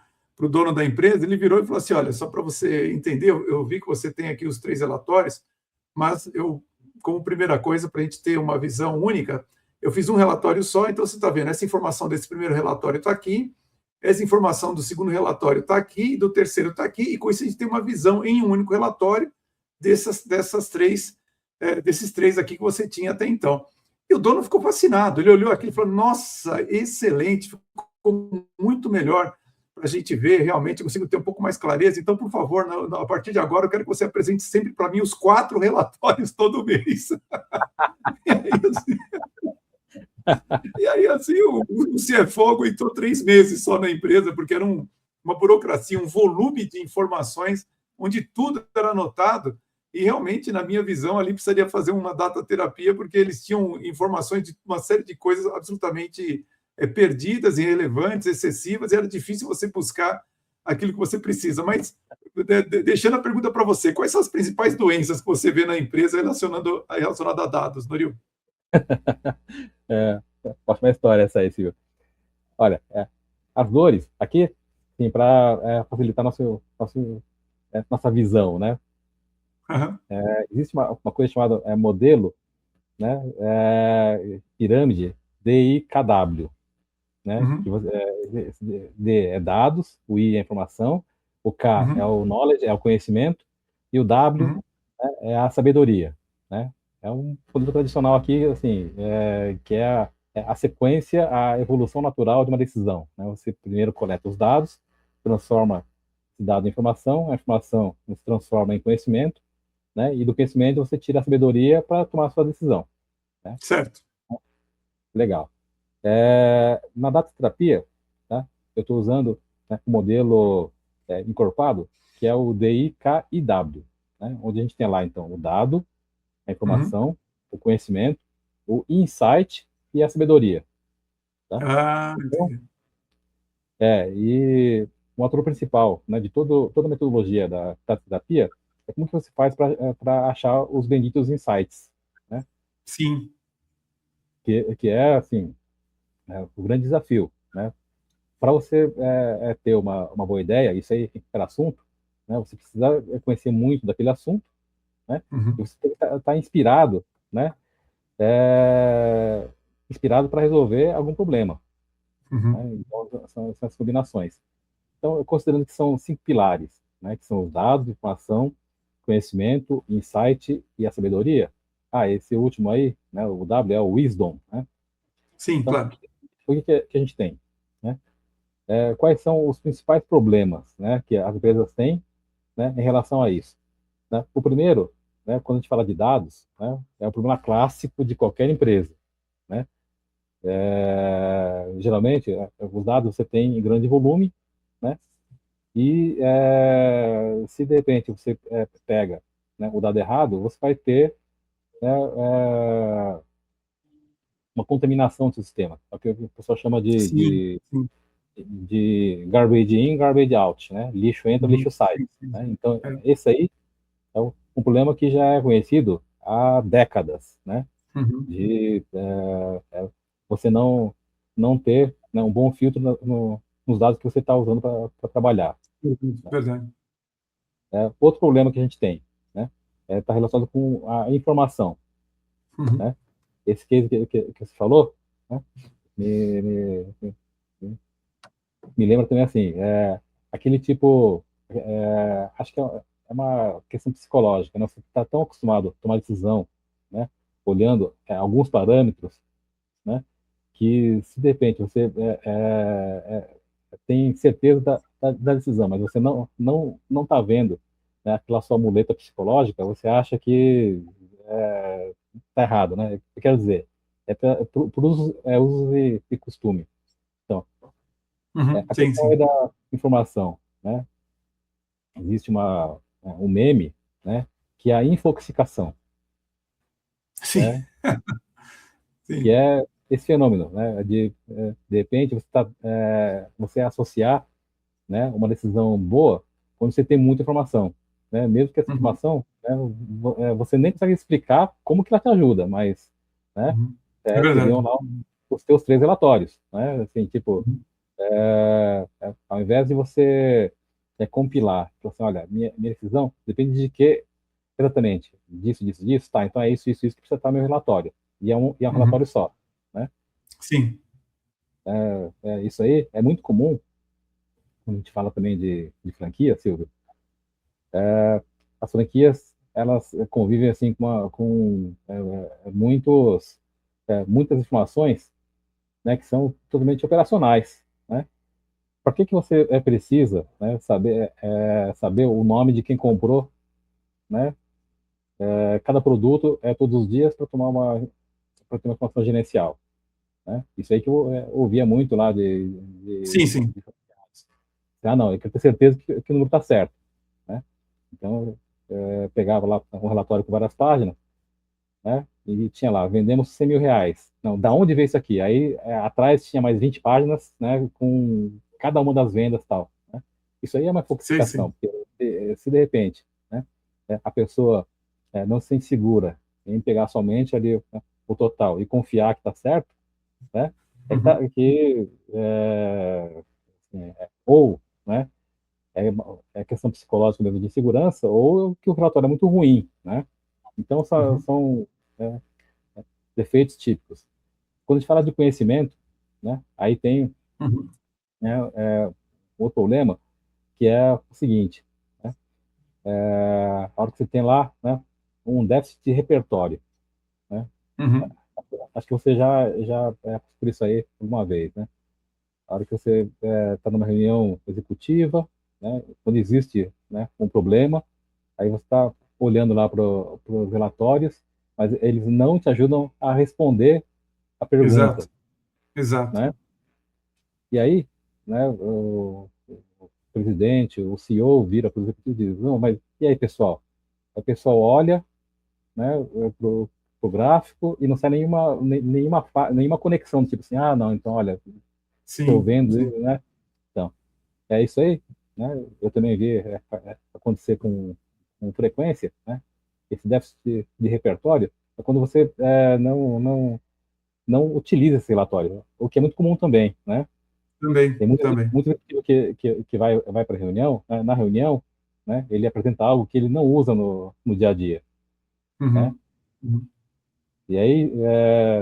dono da empresa, ele virou e falou assim: olha, só para você entender, eu vi que você tem aqui os 3 relatórios, mas eu, como primeira coisa, para a gente ter uma visão única, eu fiz um relatório só, então você está vendo, essa informação desse primeiro relatório está aqui, essa informação do segundo relatório está aqui, do terceiro está aqui, e com isso a gente tem uma visão em um único relatório desses 3 aqui que você tinha até então. E o dono ficou fascinado, ele olhou aqui e falou: nossa, excelente, ficou muito melhor para a gente ver, realmente eu consigo ter um pouco mais clareza. Então, por favor, a partir de agora, eu quero que você apresente sempre para mim os 4 relatórios todo mês. E aí, assim, o CFO aguentou 3 meses só na empresa, porque era uma burocracia, um volume de informações, onde tudo era anotado, e realmente, na minha visão, ali precisaria fazer uma data terapia, porque eles tinham informações de uma série de coisas absolutamente perdidas, irrelevantes, excessivas, e era difícil você buscar aquilo que você precisa. Mas, deixando a pergunta para você, quais são as principais doenças que você vê na empresa relacionada a dados, Noril? É, ótima história essa aí, Silvio. Olha, as dores aqui, sim, para facilitar nossa visão, né? Uhum. Existe uma coisa chamada modelo, né? Pirâmide DIKW, né? Uhum. D é dados, o I é informação, o K é Uhum. o knowledge, é o conhecimento, e o W, Uhum. né, é a sabedoria, né? É um modelo tradicional aqui, assim, que é a sequência, a evolução natural de uma decisão, né? Você primeiro coleta os dados, transforma esse dado em informação, a informação se transforma em conhecimento, né? E do conhecimento você tira a sabedoria para tomar a sua decisão, né? Certo. Legal. Na dataterapia, tá? Eu estou usando, né, o modelo encorpado, que é o DIKIW, né? Onde a gente tem lá, então, o dado, a Uhum. informação, o conhecimento, o insight e a sabedoria, tá? Ah, Então, entendi. e um ator principal, né, de toda a metodologia da dataterapia é como que você faz para achar os benditos insights, né? Sim. Que é, assim, o grande desafio, né? Para você ter uma boa ideia, isso aí fica para assunto, né? Você precisa conhecer muito daquele assunto, né? E Uhum. você tem que estar inspirado, né? É, inspirado para resolver algum problema, né? Uhum. Então, são essas combinações. Então, eu considerando que são 5 pilares, né? Que são os dados, informação, conhecimento, insight e a sabedoria. Ah, esse último aí, né? O W é o wisdom, né? Sim, Então, claro. o que a gente tem, né? Quais são os principais problemas, né, que as empresas têm, né, em relação a isso, né? O primeiro, né, quando a gente fala de dados, né, é o problema clássico de qualquer empresa, né? Geralmente, os dados você tem em grande volume, né? E se de repente você pega, né, o dado errado, você vai ter, né, uma contaminação do sistema, é o que o pessoal chama de, Sim, de sim. garbage in, garbage out, né? Lixo entra, Uhum. lixo sai, Sim, sim, né? sim. Então, É. esse aí é um problema que já é conhecido há décadas, né? Uhum. De você não ter, né, um bom filtro nos dados que você está usando para trabalhar. Uhum. Verdade. Outro problema que a gente tem, né? Está relacionado com a informação, Uhum. né? Esse case que você falou, né? Me, me, me, me lembra também assim, aquele tipo, acho que é uma questão psicológica, né? Você está tão acostumado a tomar decisão, né? Olhando alguns parâmetros, né? Que se de repente você tem certeza da decisão, mas você não está vendo né, aquela sua muleta psicológica, você acha que está errado, né? Eu quero dizer, por uso e costume. Então, a Sim, questão é sim. da informação, né? Existe um meme, né, que é a infoxicação, Sim, né? Que sim. é esse fenômeno, né? De repente você associar, né, uma decisão boa quando você tem muita informação, né? Mesmo que essa Uhum, informação, né, você nem consegue explicar como que ela te ajuda, mas, né, uhum. É seriam verdade. lá os teus 3 relatórios, né? Assim, tipo, Uhum, ao invés de você compilar, falar assim, olha, minha decisão depende de quê exatamente? Disso, disso, disso, tá? Então é isso que precisa estar no meu relatório. E é um uhum. relatório só, né? Sim. Isso aí é muito comum quando a gente fala também de franquia, Silvio. As franquias, elas convivem assim muitas informações, né, que são totalmente operacionais, né? Para que você precisa, né, saber o nome de quem comprou, né? Cada produto todos os dias para ter uma informação gerencial, né? Isso aí que eu ouvia muito lá Sim, sim. não, eu quero ter certeza que o número está certo, né? Então, pegava lá um relatório com várias páginas, né? E tinha lá, vendemos 100 mil reais. Não, da onde veio isso aqui? Aí, atrás tinha mais 20 páginas, né? Com cada uma das vendas e tal, né? Isso aí é uma Sei, foxificação, sim. porque se de repente, né, a pessoa não se sente segura em pegar somente ali, né, o total e confiar que está certo, né? Uhum, Ou, né, é, é questão psicológica mesmo de segurança, ou que o relatório é muito ruim, né? Então, uhum, são é, defeitos típicos. Quando a gente fala de conhecimento, né, aí tem, uhum. né, outro problema, que é o seguinte, né, a hora que você tem lá, né, um déficit de repertório, né? Uhum. Acho que você já passou por isso aí alguma vez, né? A hora que você está numa reunião executiva, né, quando existe, né, um problema, aí você está olhando lá para os relatórios, mas eles não te ajudam a responder a Exato, pergunta, exato. né? E aí, né, o presidente, o CEO vira para o executivo e diz, não, mas e aí, pessoal? Aí o pessoal olha, né, para o gráfico e não sai nenhuma conexão, tipo assim, ah, não, então, olha, estou Sim, vendo, sim. né? Então, é isso aí, né? Eu também vi acontecer com frequência, né? Esse déficit de repertório é quando você não utiliza esse relatório, o que é muito comum também, né? Também, Tem também. muito executivo que vai para a reunião, né? Na reunião, né? Ele apresenta algo que ele não usa no dia a dia, né? Uhum, uhum. E aí,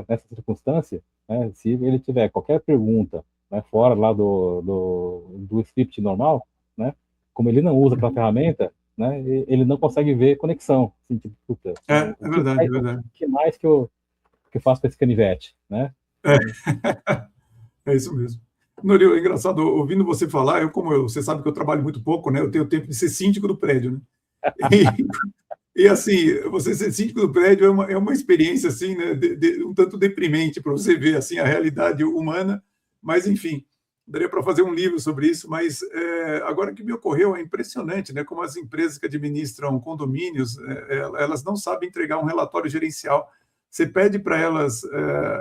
nessa circunstância, né? Se ele tiver qualquer pergunta, né? Fora lá do script normal, né? Como ele não usa aquela Uhum. ferramenta, né? Ele não consegue ver conexão. Assim, tipo, puta, É, é verdade, é o verdade. que mais que eu faço com esse canivete, né? É, é isso mesmo. Noril, é engraçado, ouvindo você falar, você sabe que eu trabalho muito pouco, né? Eu tenho tempo de ser síndico do prédio, né? E assim, você ser síndico do prédio é uma experiência assim, né, um tanto deprimente para você ver assim a realidade humana, mas enfim, daria para fazer um livro sobre isso. Mas agora que me ocorreu, é impressionante, né, como as empresas que administram condomínios, elas não sabem entregar um relatório gerencial. Você pede para elas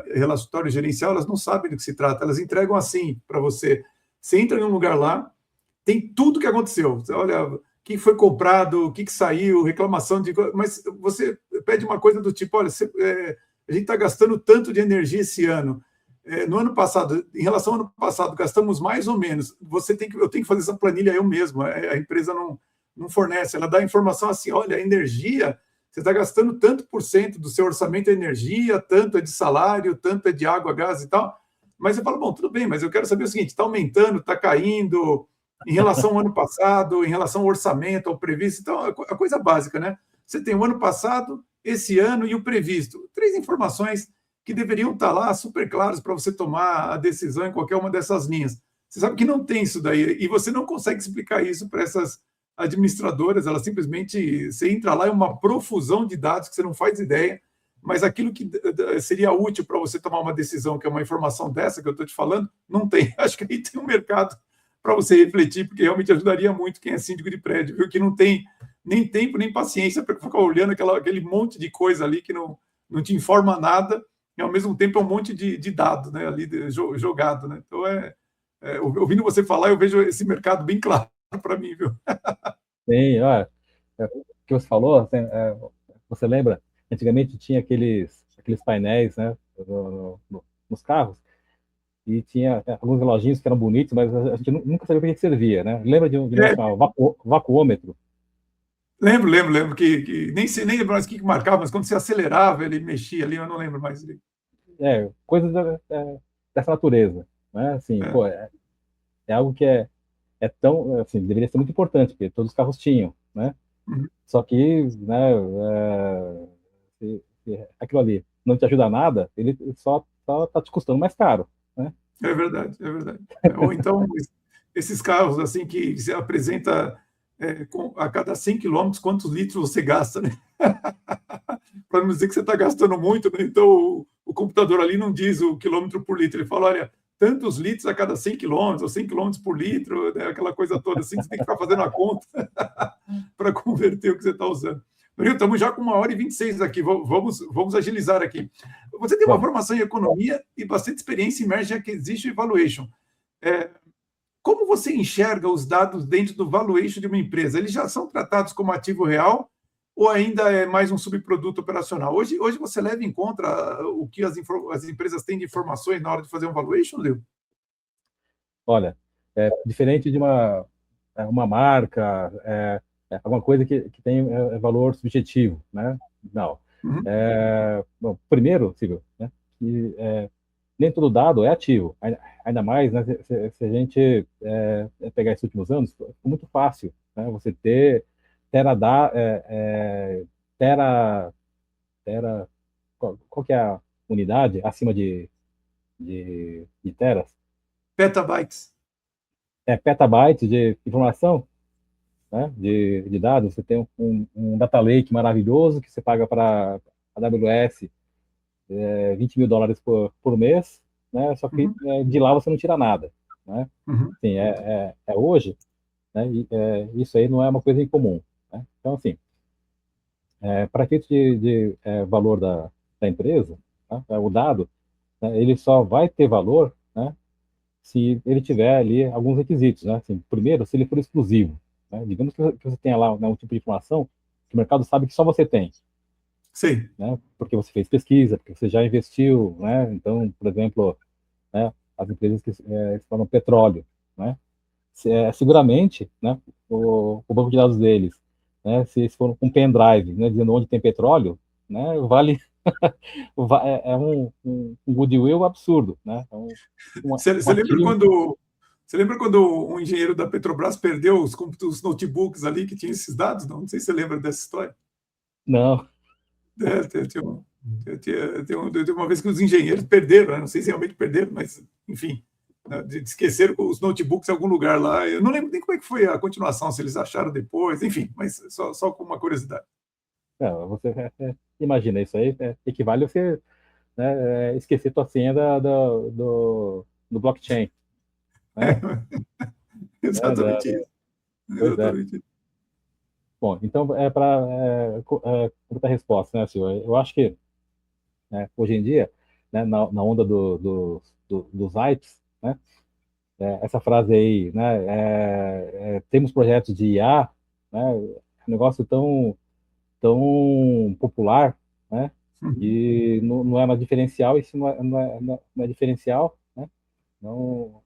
relatório gerencial, elas não sabem do que se trata. Elas entregam assim para você. Você entra em um lugar lá, tem tudo que aconteceu. Você olha, o que foi comprado, o que saiu, reclamação de. Mas você pede uma coisa do tipo: olha, a gente está gastando tanto de energia esse ano. No ano passado, em relação ao ano passado, gastamos mais ou menos. Eu tenho que fazer essa planilha eu mesmo. A empresa não fornece, ela dá a informação assim: olha, a energia, você está gastando tanto por cento do seu orçamento é energia, tanto é de salário, tanto é de água, gás e tal. Mas você fala: bom, tudo bem, mas eu quero saber o seguinte: está aumentando, está caindo, em relação ao ano passado, em relação ao orçamento, ao previsto. Então, a coisa básica, né? Você tem o ano passado, esse ano e o previsto. 3 informações que deveriam estar lá super claras para você tomar a decisão em qualquer uma dessas linhas. Você sabe que não tem isso daí e você não consegue explicar isso para administradoras, elas simplesmente, você entra lá, é uma profusão de dados que você não faz ideia, mas aquilo que seria útil para você tomar uma decisão, que é uma informação dessa que eu estou te falando, não tem. Acho que aí tem um mercado para você refletir, porque realmente ajudaria muito quem é síndico de prédio, viu? Que não tem nem tempo, nem paciência para ficar olhando aquele monte de coisa ali que não te informa nada, e ao mesmo tempo é um monte de dados, né, ali jogado. Né? Então, ouvindo você falar, eu vejo esse mercado bem claro para mim, viu? Sim, ó, o que você falou, assim, você lembra? Antigamente tinha aqueles painéis, né, nos carros, e tinha alguns reloginhos que eram bonitos, mas a gente nunca sabia para que servia, né? Lembra de um negócio chamado vacuômetro? Lembro que nem lembro mais o que marcava, mas quando você acelerava, ele mexia ali, eu não lembro mais. Coisas dessa natureza, né? Assim, pô, é algo que é tão, assim, deveria ser muito importante, porque todos os carros tinham, né? Uhum. Só que, né, se aquilo ali não te ajuda a nada, ele só tá te custando mais caro, né? É verdade, é verdade. Ou então, esses carros assim que se apresenta a cada 100 quilômetros, quantos litros você gasta, né? Para não dizer que você está gastando muito, né? Então o computador ali não diz o quilômetro por litro, ele fala, olha, tantos litros a cada 100 quilômetros, ou 100 quilômetros por litro, né? Aquela coisa toda assim, você tem que ficar fazendo a conta para converter o que você está usando. Murilo, estamos já com 1h26 aqui, vamos agilizar aqui. Você tem uma Bom, formação em economia e bastante experiência em Merger Acquisition e Valuation. Como você enxerga os dados dentro do valuation de uma empresa? Eles já são tratados como ativo real ou ainda é mais um subproduto operacional? Hoje você leva em conta o que as empresas têm de informações na hora de fazer um valuation, Leo? olha, diferente de uma marca, alguma coisa que tem valor subjetivo, né? Não. Uhum. Bom, primeiro, Silvio, né, que nem todo dado é ativo, ainda mais, né, se a gente pegar esses últimos anos, ficou muito fácil, né, você ter tera, tera, qual que é a unidade acima de teras? Petabytes. Petabytes de informação, né, de dados. Você tem um data lake maravilhoso que você paga para a AWS $20 mil por mês, né, só que Uhum. de lá você não tira nada. Né? Uhum. Assim, hoje, né, isso aí não é uma coisa incomum. Né? Então, assim, para efeito de valor da empresa, tá? O dado, né, ele só vai ter valor, né, se ele tiver ali alguns requisitos. Né? Assim, primeiro, se ele for exclusivo. Né? Digamos que você tenha lá, né, um tipo de informação que o mercado sabe que só você tem. Sim. Né? Porque você fez pesquisa, porque você já investiu. Né? Então, por exemplo, né, as empresas que exploram petróleo, né? Seguramente, né, o banco de dados deles, né, se eles foram com pendrive, né, dizendo onde tem petróleo, né, vale um goodwill absurdo, né? Um Você lembra ativo. quando um engenheiro da Petrobras perdeu os notebooks ali que tinha esses dados? Não sei se você lembra dessa história. Não, Teve uma vez que os engenheiros perderam, né? Não sei se realmente perderam, mas, enfim, né, de esqueceram os notebooks em algum lugar lá. Eu não lembro nem como é que foi a continuação, se eles acharam depois, enfim, mas só com uma curiosidade. você imagina isso aí, equivale a você, né, esquecer tua senha do blockchain, né? Exatamente isso. Pois é. Exatamente isso. Bom, então, para completar a resposta, né, Silvio? Eu acho que, né, hoje em dia, né, na onda dos hypes, né, essa frase aí, né, temos projetos de IA, né, é um negócio tão popular, né, Uhum. e não é mais diferencial, e se não é diferencial, né, não,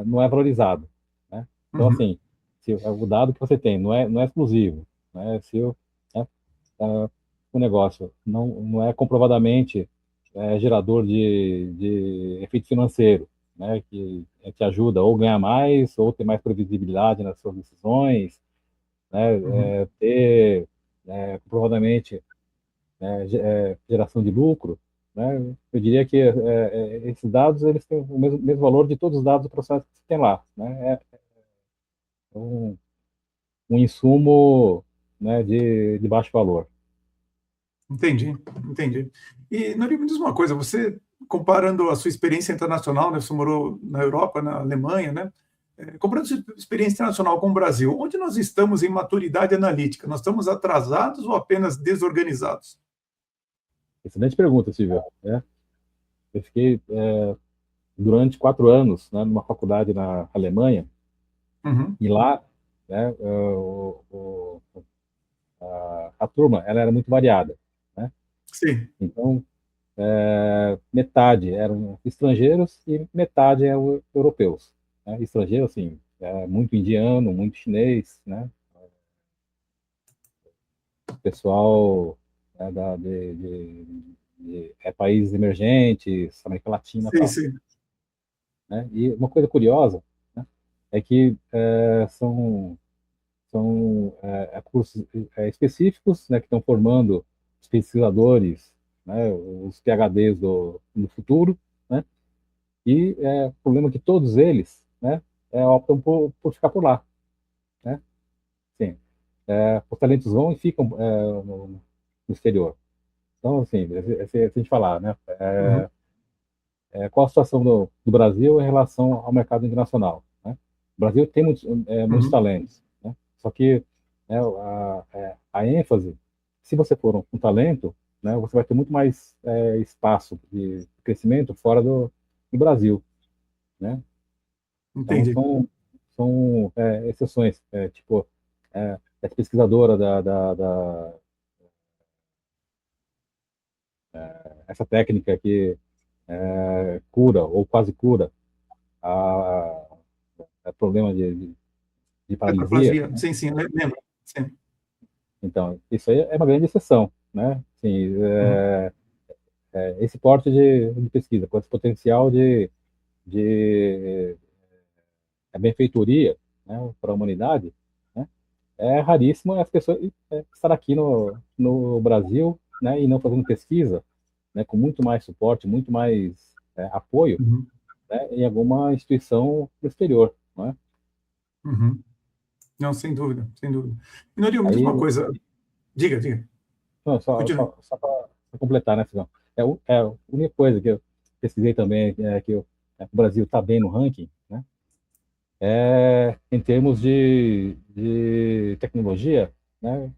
não é valorizado. Né? Então, Uhum. assim, se o dado que você tem não é exclusivo, né, se né, o negócio não é comprovadamente gerador de efeito financeiro, né, que te ajuda ou ganhar mais, ou ter mais previsibilidade nas suas decisões, né, Uhum. ter comprovadamente geração de lucro, né, eu diria que esses dados eles têm o mesmo valor de todos os dados do processo que você tem lá. Né, então, um insumo, né, de baixo valor. Entendi, entendi. E, Nori, me diz uma coisa, você, comparando a sua experiência internacional, né, você morou na Europa, na Alemanha, né? Comparando sua experiência internacional com o Brasil, onde nós estamos em maturidade analítica? Nós estamos atrasados ou apenas desorganizados? Excelente pergunta, Silvio. Eu fiquei durante 4 anos, né, numa faculdade na Alemanha, Uhum. e lá, né, a turma ela era muito variada, né? Sim, Então, metade eram estrangeiros e metade eram europeus, né? Estrangeiro, assim, muito indiano, muito chinês, né? Pessoal, né, de países emergentes, América Latina e sim, tal, sim. né? E uma coisa curiosa, né, é que são cursos específicos, né, que estão formando os pesquisadores, né, os PhDs do futuro, né? E o problema é que todos eles, né, optam por ficar por lá, né? Sim, os talentos vão e ficam no exterior. Então, assim, se a gente falar, né, Uhum. qual a situação do Brasil em relação ao mercado internacional, né? O Brasil tem muitos Uhum. talentos, né? Só que, né, a ênfase, se você for um talento, né, você vai ter muito mais espaço de crescimento fora do Brasil, né? Então, Entendi. são exceções, tipo, essa pesquisadora essa técnica que cura ou quase cura a, problema de paralisia, Tetraplegia, né? sim, sim, lembro. Sim. Então, isso aí é uma grande exceção, né? Assim, Uhum. esse porte de pesquisa, com esse potencial de benfeitoria, né, para a humanidade, né, é raríssimo as pessoas estar aqui no Brasil, né, e não fazendo pesquisa, né, com muito mais suporte, muito mais apoio, Uhum. né, em alguma instituição do exterior, não é? Uhum. Não, sem dúvida, sem dúvida. E, Nori, me diz Aí, uma coisa. Diga, diga. não, Continue. só para completar, né, Silvão? A única coisa que eu pesquisei também que o Brasil está bem no ranking, né, em termos de tecnologia, né,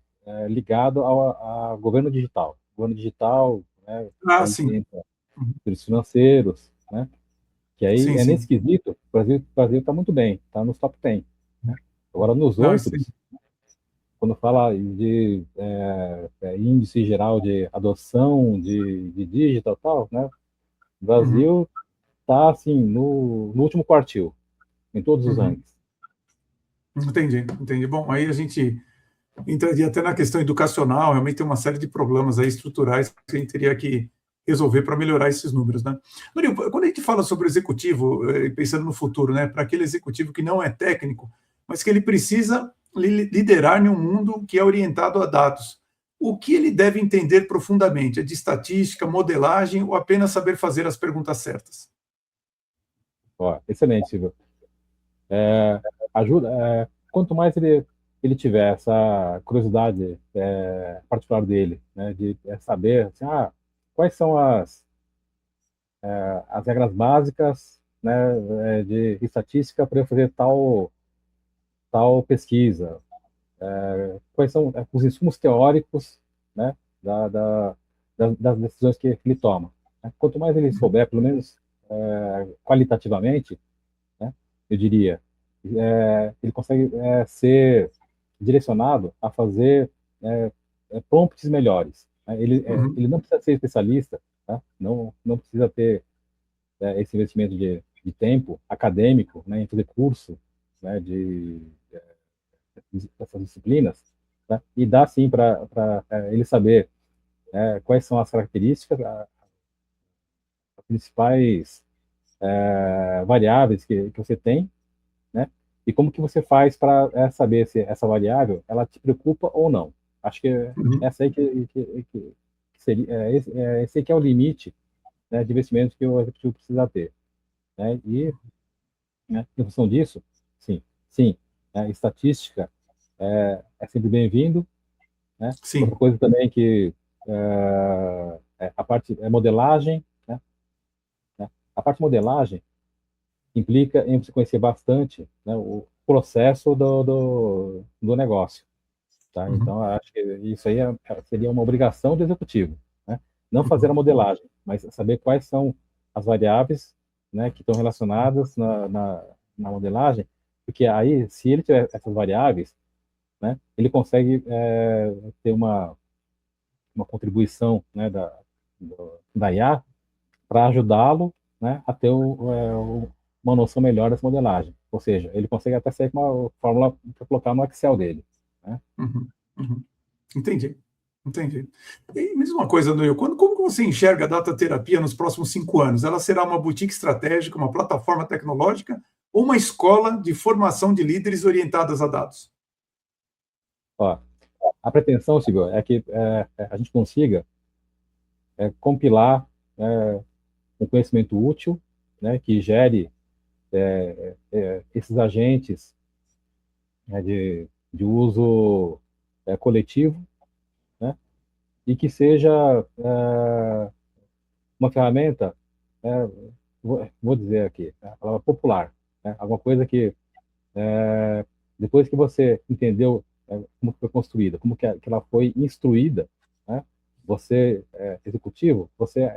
ligado ao governo digital. Governo digital, né, Ah, aí sim. entra Uhum. serviços financeiros, né, que aí Sim, nesse sim. quesito, o Brasil está muito bem, está nos top 10, né? Agora, nos Não, sim. outros, quando fala de índice geral de adoção de digital e tal, né, o Uhum. Brasil está assim no último quartil em todos os Uhum. rankings. Entendi, entendi. Bom, aí a gente entraria até na questão educacional, realmente tem uma série de problemas aí estruturais que a gente teria que resolver para melhorar esses números, né? Murilo, quando a gente fala sobre o executivo, pensando no futuro, né, para aquele executivo que não é técnico, mas que ele precisa liderar em um mundo que é orientado a dados, o que ele deve entender profundamente? É de estatística, modelagem ou apenas saber fazer as perguntas certas? Ó, excelente, Silvio. Ajuda, quanto mais ele tiver essa curiosidade particular dele, né, de saber assim, quais são as regras básicas, né, de estatística para eu fazer tal pesquisa, quais são os insumos teóricos, né, das decisões que ele toma, né? Quanto mais ele souber, pelo menos qualitativamente, né, eu diria, ele consegue ser direcionado a fazer prompts melhores, né? Uhum, Ele não precisa ser especialista, tá? Não precisa ter esse investimento de tempo acadêmico, né, em fazer curso, né, dessas disciplinas, tá? E dá sim para ele saber quais são as características, as principais variáveis que você tem, né? E como que você faz para saber se essa variável ela te preocupa ou não? Acho que uhum, essa aí que seria esse aí que é o limite, né, de investimento que o executivo precisa ter, né? E, né, em função disso, sim, estatística é sempre bem-vindo, né? Outra Sim. coisa também que a parte é modelagem, né? A parte modelagem implica em você conhecer bastante, né, o processo do negócio, tá? Uhum. Então, eu acho que isso aí seria uma obrigação do executivo, né? Não fazer a Uhum. modelagem, mas saber quais são as variáveis, né, que estão relacionadas na modelagem, porque aí, se ele tiver essas variáveis, né, ele consegue ter uma contribuição, né, da IA para ajudá-lo, né, a ter uma noção melhor dessa modelagem. Ou seja, ele consegue até sair com uma fórmula para colocar no Excel dele, né? Uhum. Uhum. Entendi. Entendi. E me diz uma coisa, Noel, como que você enxerga a data terapia nos próximos 5 anos? Ela será uma boutique estratégica, uma plataforma tecnológica ou uma escola de formação de líderes orientadas a dados? Ó, a pretensão, Silvio, é que a gente consiga compilar um conhecimento útil, né, que gere esses agentes, né, de uso coletivo, né, e que seja uma ferramenta, é, vou dizer aqui, né, a palavra popular, né, alguma coisa que depois que você entendeu como foi construída, como que ela foi instruída, né, você, executivo, você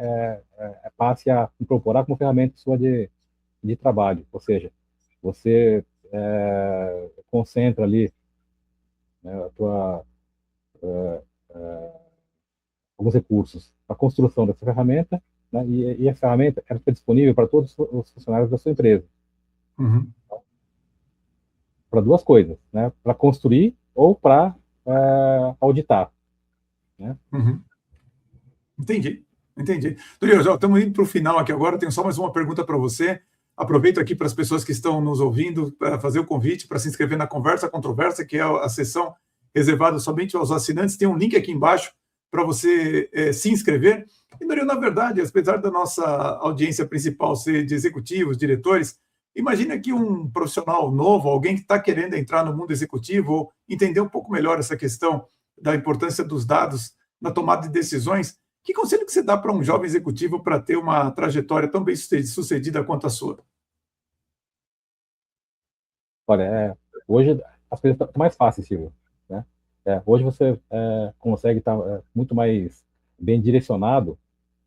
passe a incorporar como ferramenta sua de trabalho, ou seja, você concentra ali, né, alguns recursos para a construção dessa ferramenta, né, e a ferramenta ela fica disponível para todos os funcionários da sua empresa, Uhum. para duas coisas, né, para construir ou para auditar, né? Uhum. Entendi, entendi. Dorival, já estamos indo para o final aqui agora, tenho só mais uma pergunta para você. Aproveito aqui para as pessoas que estão nos ouvindo para fazer o convite para se inscrever na Conversa Controversa, que é a sessão reservada somente aos assinantes. Tem um link aqui embaixo para você se inscrever. E, Dorival, na verdade, apesar da nossa audiência principal ser de executivos, diretores, imagine aqui um profissional novo, alguém que está querendo entrar no mundo executivo ou entender um pouco melhor essa questão da importância dos dados na tomada de decisões. Que conselho que você dá para um jovem executivo para ter uma trajetória tão bem sucedida quanto a sua? Olha, hoje as coisas estão mais fáceis, Silvio, né? Hoje você consegue estar muito mais bem direcionado,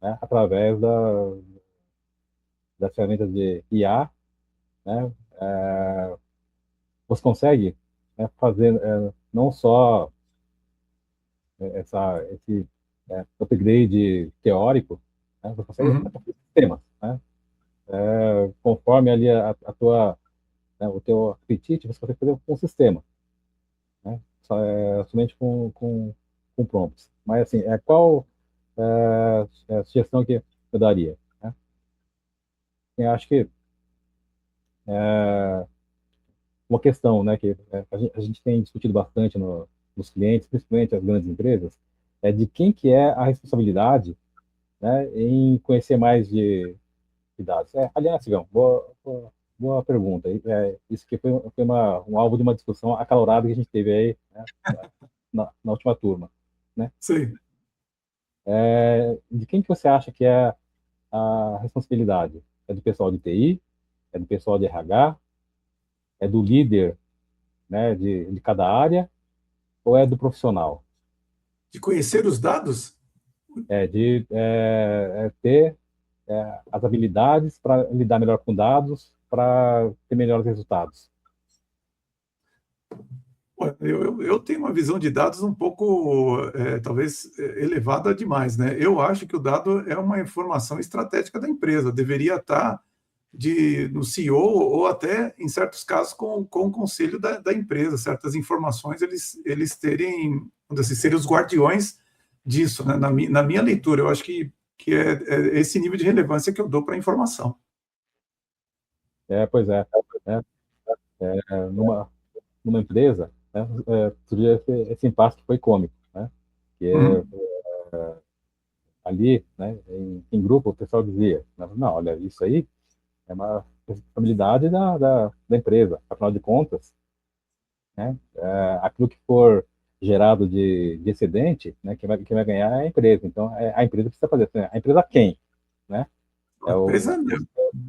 né, através das ferramentas de IA, né? Você consegue, né, fazer não só esse upgrade teórico, né? Você consegue até Uhum. fazer sistemas, né? Conforme ali a tua, né, o teu apetite, você consegue fazer um sistema, né? Somente com prompts. Mas, assim, qual a sugestão que eu daria, né? Eu acho que uma questão, né, que a gente tem discutido bastante nos clientes, principalmente as grandes empresas, é de quem que é a responsabilidade, né, em conhecer mais de dados. Aliás, Silvão, boa pergunta. Isso que foi um alvo de uma discussão acalorada que a gente teve aí, né, na última turma, né? Sei. De quem que você acha que é a responsabilidade? É do pessoal de TI? É do pessoal de RH? É do líder, né, de cada área? Ou é do profissional? De conhecer os dados? De ter as habilidades para lidar melhor com dados, para ter melhores resultados. Eu tenho uma visão de dados um pouco, talvez, elevada demais, né? Eu acho que o dado é uma informação estratégica da empresa, deveria estar no CEO ou até, em certos casos, com o conselho da empresa. Certas informações eles terem, vamos dizer assim, serem os guardiões disso, né? Na minha leitura, eu acho que é esse nível de relevância que eu dou para a informação. Pois é. Né? Numa empresa, né, surgiu esse impasse que foi cômico, né? Que Uhum. ali, né, em grupo, o pessoal dizia, não, olha, isso aí é uma responsabilidade da empresa. Afinal de contas, né? Aquilo que for gerado de excedente, né? Quem vai ganhar é a empresa. Então, a empresa precisa fazer. Assim, a empresa quem, né? A É empresa, né?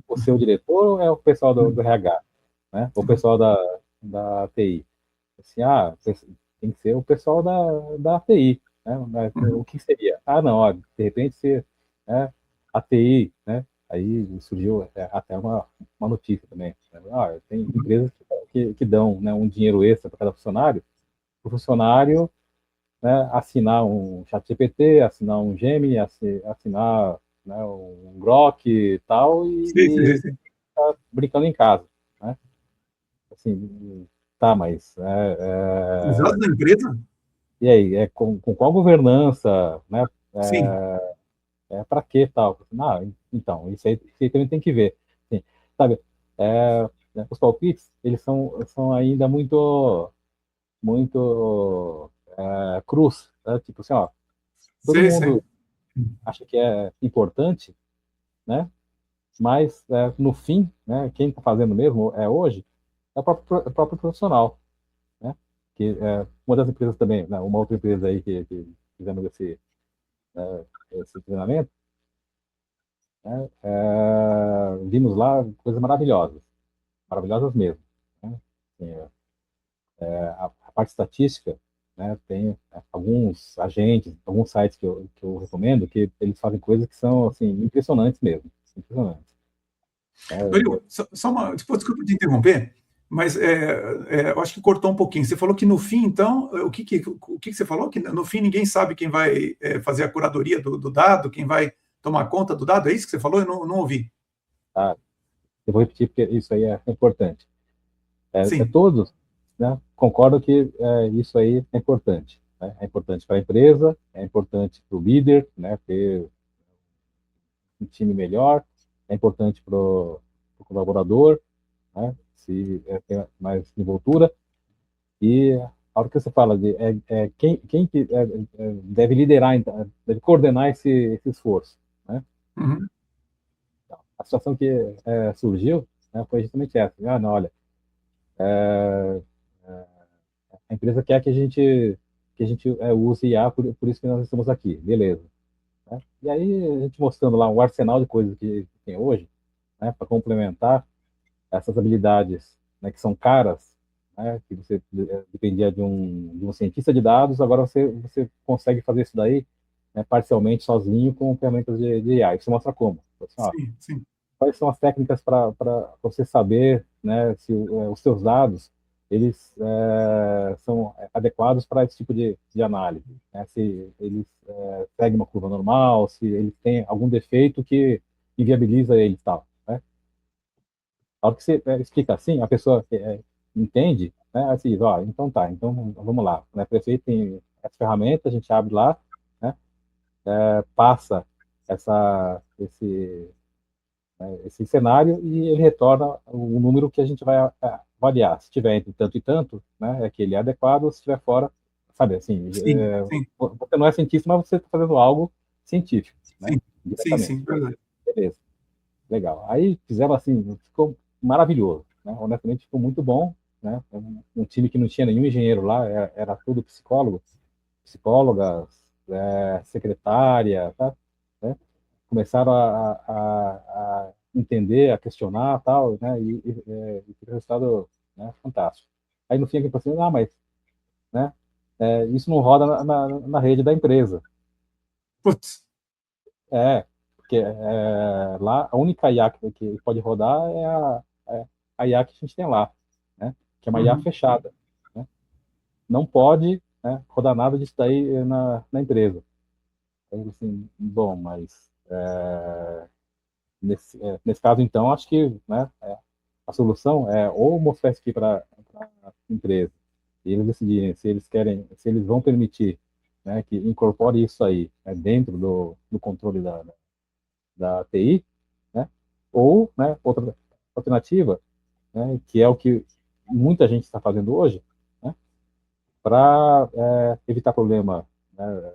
o seu diretor ou é o pessoal do RH, né? O pessoal da TI? Assim, tem que ser o pessoal da TI, né? Mas o Uhum. que seria? Não, ó, de repente ser, né, a TI, né? Aí surgiu até uma notícia também, né? Tem empresas que dão, né, um dinheiro extra para cada funcionário, o funcionário, né, assinar um chat GPT, assinar um Gemini, assinar, né, um Grok e tal, Sim, sim, e sim. tá brincando em casa, né? Assim, tá, mas Usado na empresa? e aí, com qual governança, né? Sim. Para que tal? Então, isso aí também tem que ver. Assim, sabe, né, os palpites, eles são ainda muito cruz, né? Tipo assim, ó, todo Sei, sei. mundo acha que é importante, né? Mas no fim, né, quem está fazendo mesmo hoje é o próprio profissional, né? Que uma das empresas também, né, uma outra empresa aí que fizemos esse treinamento, né, vimos lá coisas maravilhosas, maravilhosas mesmo, né? Assim, a parte estatística, né, tem alguns agentes, alguns sites que eu recomendo, que eles fazem coisas que são assim impressionantes mesmo, impressionantes. Torinho, só uma, desculpa te interromper, mas eu acho que cortou um pouquinho. Você falou que no fim, então, o que você falou? Que no fim ninguém sabe quem vai fazer a curadoria do dado, quem vai tomar conta do dado? É isso que você falou? Eu não ouvi. Tá? Eu vou repetir porque isso aí é importante. Sim. Todos, né, concordam que isso aí é importante. Né? É importante para a empresa, é importante para o líder, né, ter um time melhor, é importante para o colaborador, né, se tem mais desenvoltura, e a hora que você fala de quem que deve liderar, então, deve coordenar esse esforço, né? Uhum. A situação que surgiu, né, foi justamente essa. Não, olha, a empresa quer que a gente use IA, por isso que nós estamos aqui, beleza. Né? E aí a gente mostrando lá um arsenal de coisas que tem hoje, né, para complementar essas habilidades, né, que são caras, né, que você dependia de um cientista de dados, agora você consegue fazer isso daí, né, parcialmente sozinho com ferramentas de AI. Isso mostra como. Assim, ó, Sim, sim, quais são as técnicas para você saber, né, se os seus dados eles são adequados para esse tipo de análise, né? Se eles seguem uma curva normal, se eles têm algum defeito que inviabiliza eles e tal, né? A hora que você explica assim, a pessoa entende, né? Assim, ó, então tá, então vamos lá, né? Prefeito tem essa ferramenta, a gente abre lá, né? Passa esse cenário e ele retorna o número que a gente vai avaliar. Se tiver entre tanto e tanto, né, é que ele é adequado, se estiver fora, sabe, assim, sim, sim, você não é cientista, mas você está fazendo algo científico, né, sim, sim, diretamente. sim, verdade. Beleza, legal. Aí fizeram assim, ficou maravilhoso, né, honestamente ficou muito bom, né, um time que não tinha nenhum engenheiro lá, era tudo psicólogo, psicólogas, secretária, tá? Né? Começaram a entender, a questionar tal, né? E o resultado, né, fantástico. Aí no fim aqui assim, mas, né, isso não roda na rede da empresa. Putz, Porque lá a única IA que pode rodar é a IA que a gente tem lá, né? Que é uma IA uhum. fechada, né? Não pode, né, rodar nada disso daí na empresa. Aí, assim, bom, mas nesse caso, então, acho que, né, a solução é ou mostrar isso aqui para a empresa e eles decidirem se eles querem, se eles vão permitir, né, que incorpore isso aí, né, dentro do controle da TI, né, ou, né, outra alternativa, né, que é o que muita gente está fazendo hoje, né, para evitar problema, né,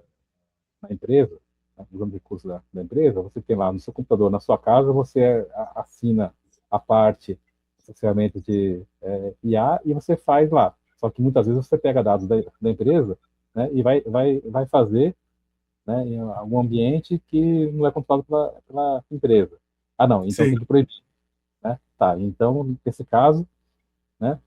na empresa, né, usando recursos da empresa, você tem lá no seu computador, na sua casa, você assina a parte, essas ferramentas de IA, e você faz lá. Só que muitas vezes você pega dados da empresa, né, e vai fazer, né, em algum ambiente que não é controlado pela empresa. Ah, não, então Sim. tem que proibir. Né? Tá, então, nesse caso, né,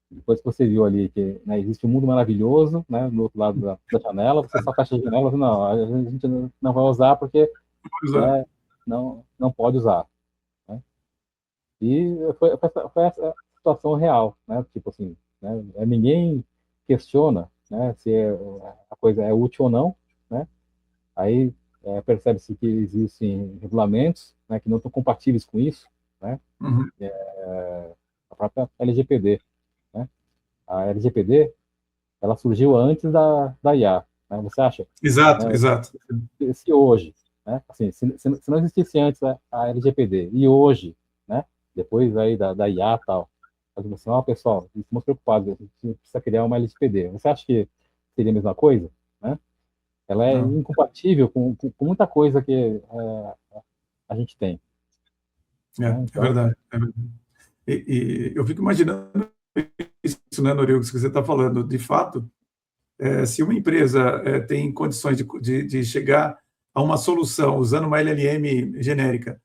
depois que você viu ali que, né, existe um mundo maravilhoso, né, do outro lado da janela, você só fecha a janela e não, a gente não vai usar porque, Pois é. né, não pode usar. Né? E foi essa situação real, né? Tipo assim, né, ninguém questiona, né, se a coisa é útil ou não, né? Aí percebe-se que existem regulamentos, né, que não estão compatíveis com isso, né? Uhum. A própria LGPD, né? A LGPD, ela surgiu antes da IA, né? Você acha? Exato, Né, exato. se hoje, né? Assim, se não existisse antes a LGPD e hoje, né? Depois aí da IA e tal, assim, pessoal, estamos preocupados, a gente precisa criar uma LGPD. Você acha que seria a mesma coisa? Né? Ela é Não. incompatível com muita coisa que a gente tem. Né? É Então, verdade. É verdade. E eu fico imaginando isso, né, Norigo, que você está falando. De fato, se uma empresa tem condições de chegar a uma solução usando uma LLM genérica,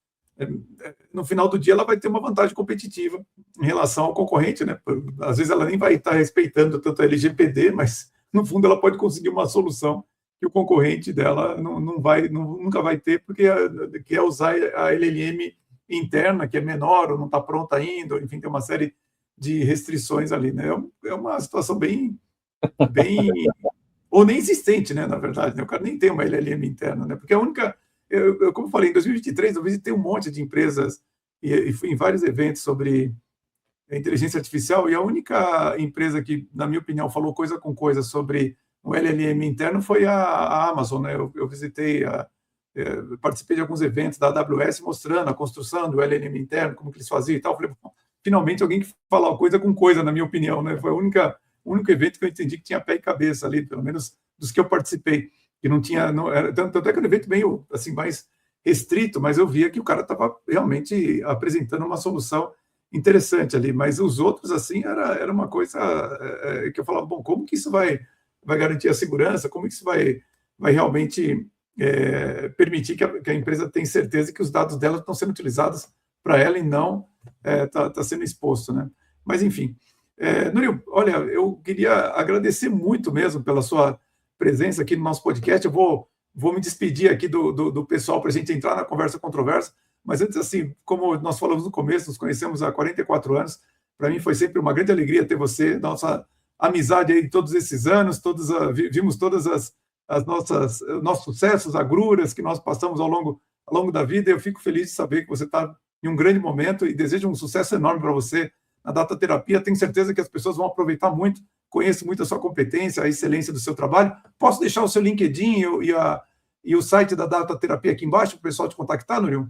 no final do dia ela vai ter uma vantagem competitiva em relação ao concorrente, né? Às vezes ela nem vai estar respeitando tanto a LGPD, mas no fundo ela pode conseguir uma solução que o concorrente dela nunca vai ter, porque quer usar a LLM interna, que é menor ou não está pronta ainda, enfim, tem uma série de restrições ali, né? É uma situação bem ou nem existente, né, na verdade, né? O cara nem tem uma LLM interna, né? Porque a única, como eu falei, em 2023 eu visitei um monte de empresas e fui em vários eventos sobre inteligência artificial e a única empresa que, na minha opinião, falou coisa com coisa sobre o LLM interno foi a Amazon, né? Eu visitei, participei de alguns eventos da AWS mostrando a construção do LLM interno, como que eles faziam e tal. Falei, bom, finalmente alguém que fala coisa com coisa, na minha opinião, né? Foi o único evento que eu entendi que tinha pé e cabeça ali, pelo menos dos que eu participei, que não tinha, tanto é que era um evento meio assim mais restrito, mas eu via que o cara estava realmente apresentando uma solução interessante ali, mas os outros assim era uma coisa que eu falava, bom, como que isso vai garantir a segurança, como que isso vai realmente permitir que a empresa tenha certeza que os dados dela estão sendo utilizados para ela e não está sendo exposto, né? Mas enfim, Nuril, olha, eu queria agradecer muito mesmo pela sua presença aqui no nosso podcast. Eu vou me despedir aqui do pessoal para a gente entrar na conversa controversa. Mas antes, assim, como nós falamos no começo, nos conhecemos há 44 anos, para mim foi sempre uma grande alegria ter você, nossa amizade aí de todos esses anos, vimos todas as nossos sucessos, agruras que nós passamos ao longo da vida. Eu fico feliz de saber que você está em um grande momento e desejo um sucesso enorme para você na dataterapia. Tenho certeza que as pessoas vão aproveitar muito, conheço muito a sua competência, a excelência do seu trabalho. Posso deixar o seu LinkedIn e o site da dataterapia aqui embaixo para o pessoal te contactar, Nuril?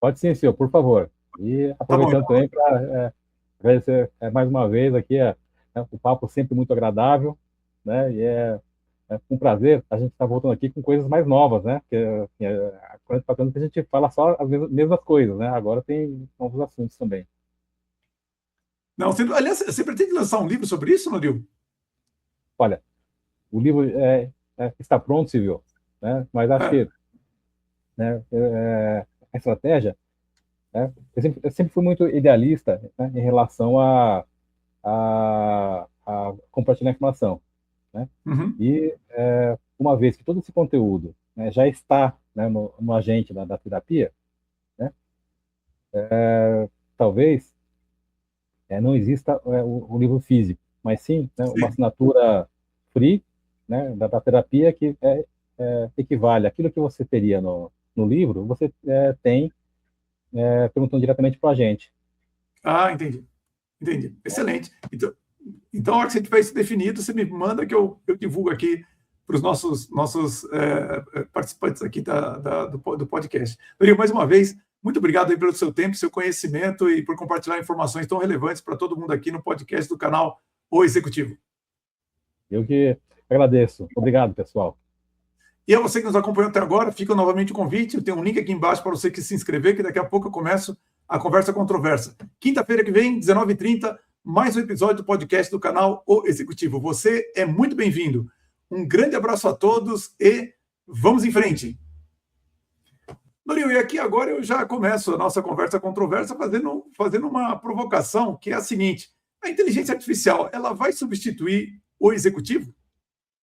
pode sim, senhor, por favor. E Tá bom, aproveitando então. também para agradecer mais uma vez aqui, o papo sempre muito agradável, né? E é um prazer a gente estar voltando aqui com coisas mais novas, né? Porque há 44 anos que a gente fala só as mesmas coisas, né? Agora tem novos assuntos também. Não, aliás, você pretende lançar um livro sobre isso, Nuril? Olha, o livro está pronto, Silvio, né? Mas acho que, né, a estratégia, né? Eu sempre fui muito idealista, né, em relação a compartilhar informação, né? Uhum. E uma vez que todo esse conteúdo, né, já está, né, no agente da terapia, né, talvez não exista o livro físico, mas sim, né, uma Sim. assinatura free, né, da terapia que equivale àquilo que você teria no livro, você tem perguntando diretamente para a gente. Ah, entendi. Entendi. Excelente. Então, a hora que você tiver isso definido, você me manda que eu divulgo aqui para os nossos participantes aqui do podcast. Nuril, mais uma vez, muito obrigado aí pelo seu tempo, seu conhecimento e por compartilhar informações tão relevantes para todo mundo aqui no podcast do canal O Executivo. Eu que agradeço. Obrigado, pessoal. E a você que nos acompanhou até agora, fica novamente o convite. Eu tenho um link aqui embaixo para você que se inscrever, que daqui a pouco eu começo a conversa controversa. Quinta-feira que vem, 19h30, mais um episódio do podcast do canal O Executivo. Você é muito bem-vindo. Um grande abraço a todos e vamos em frente. Nuril, e aqui agora eu já começo a nossa conversa controversa fazendo uma provocação, que é a seguinte: a inteligência artificial, ela vai substituir o executivo?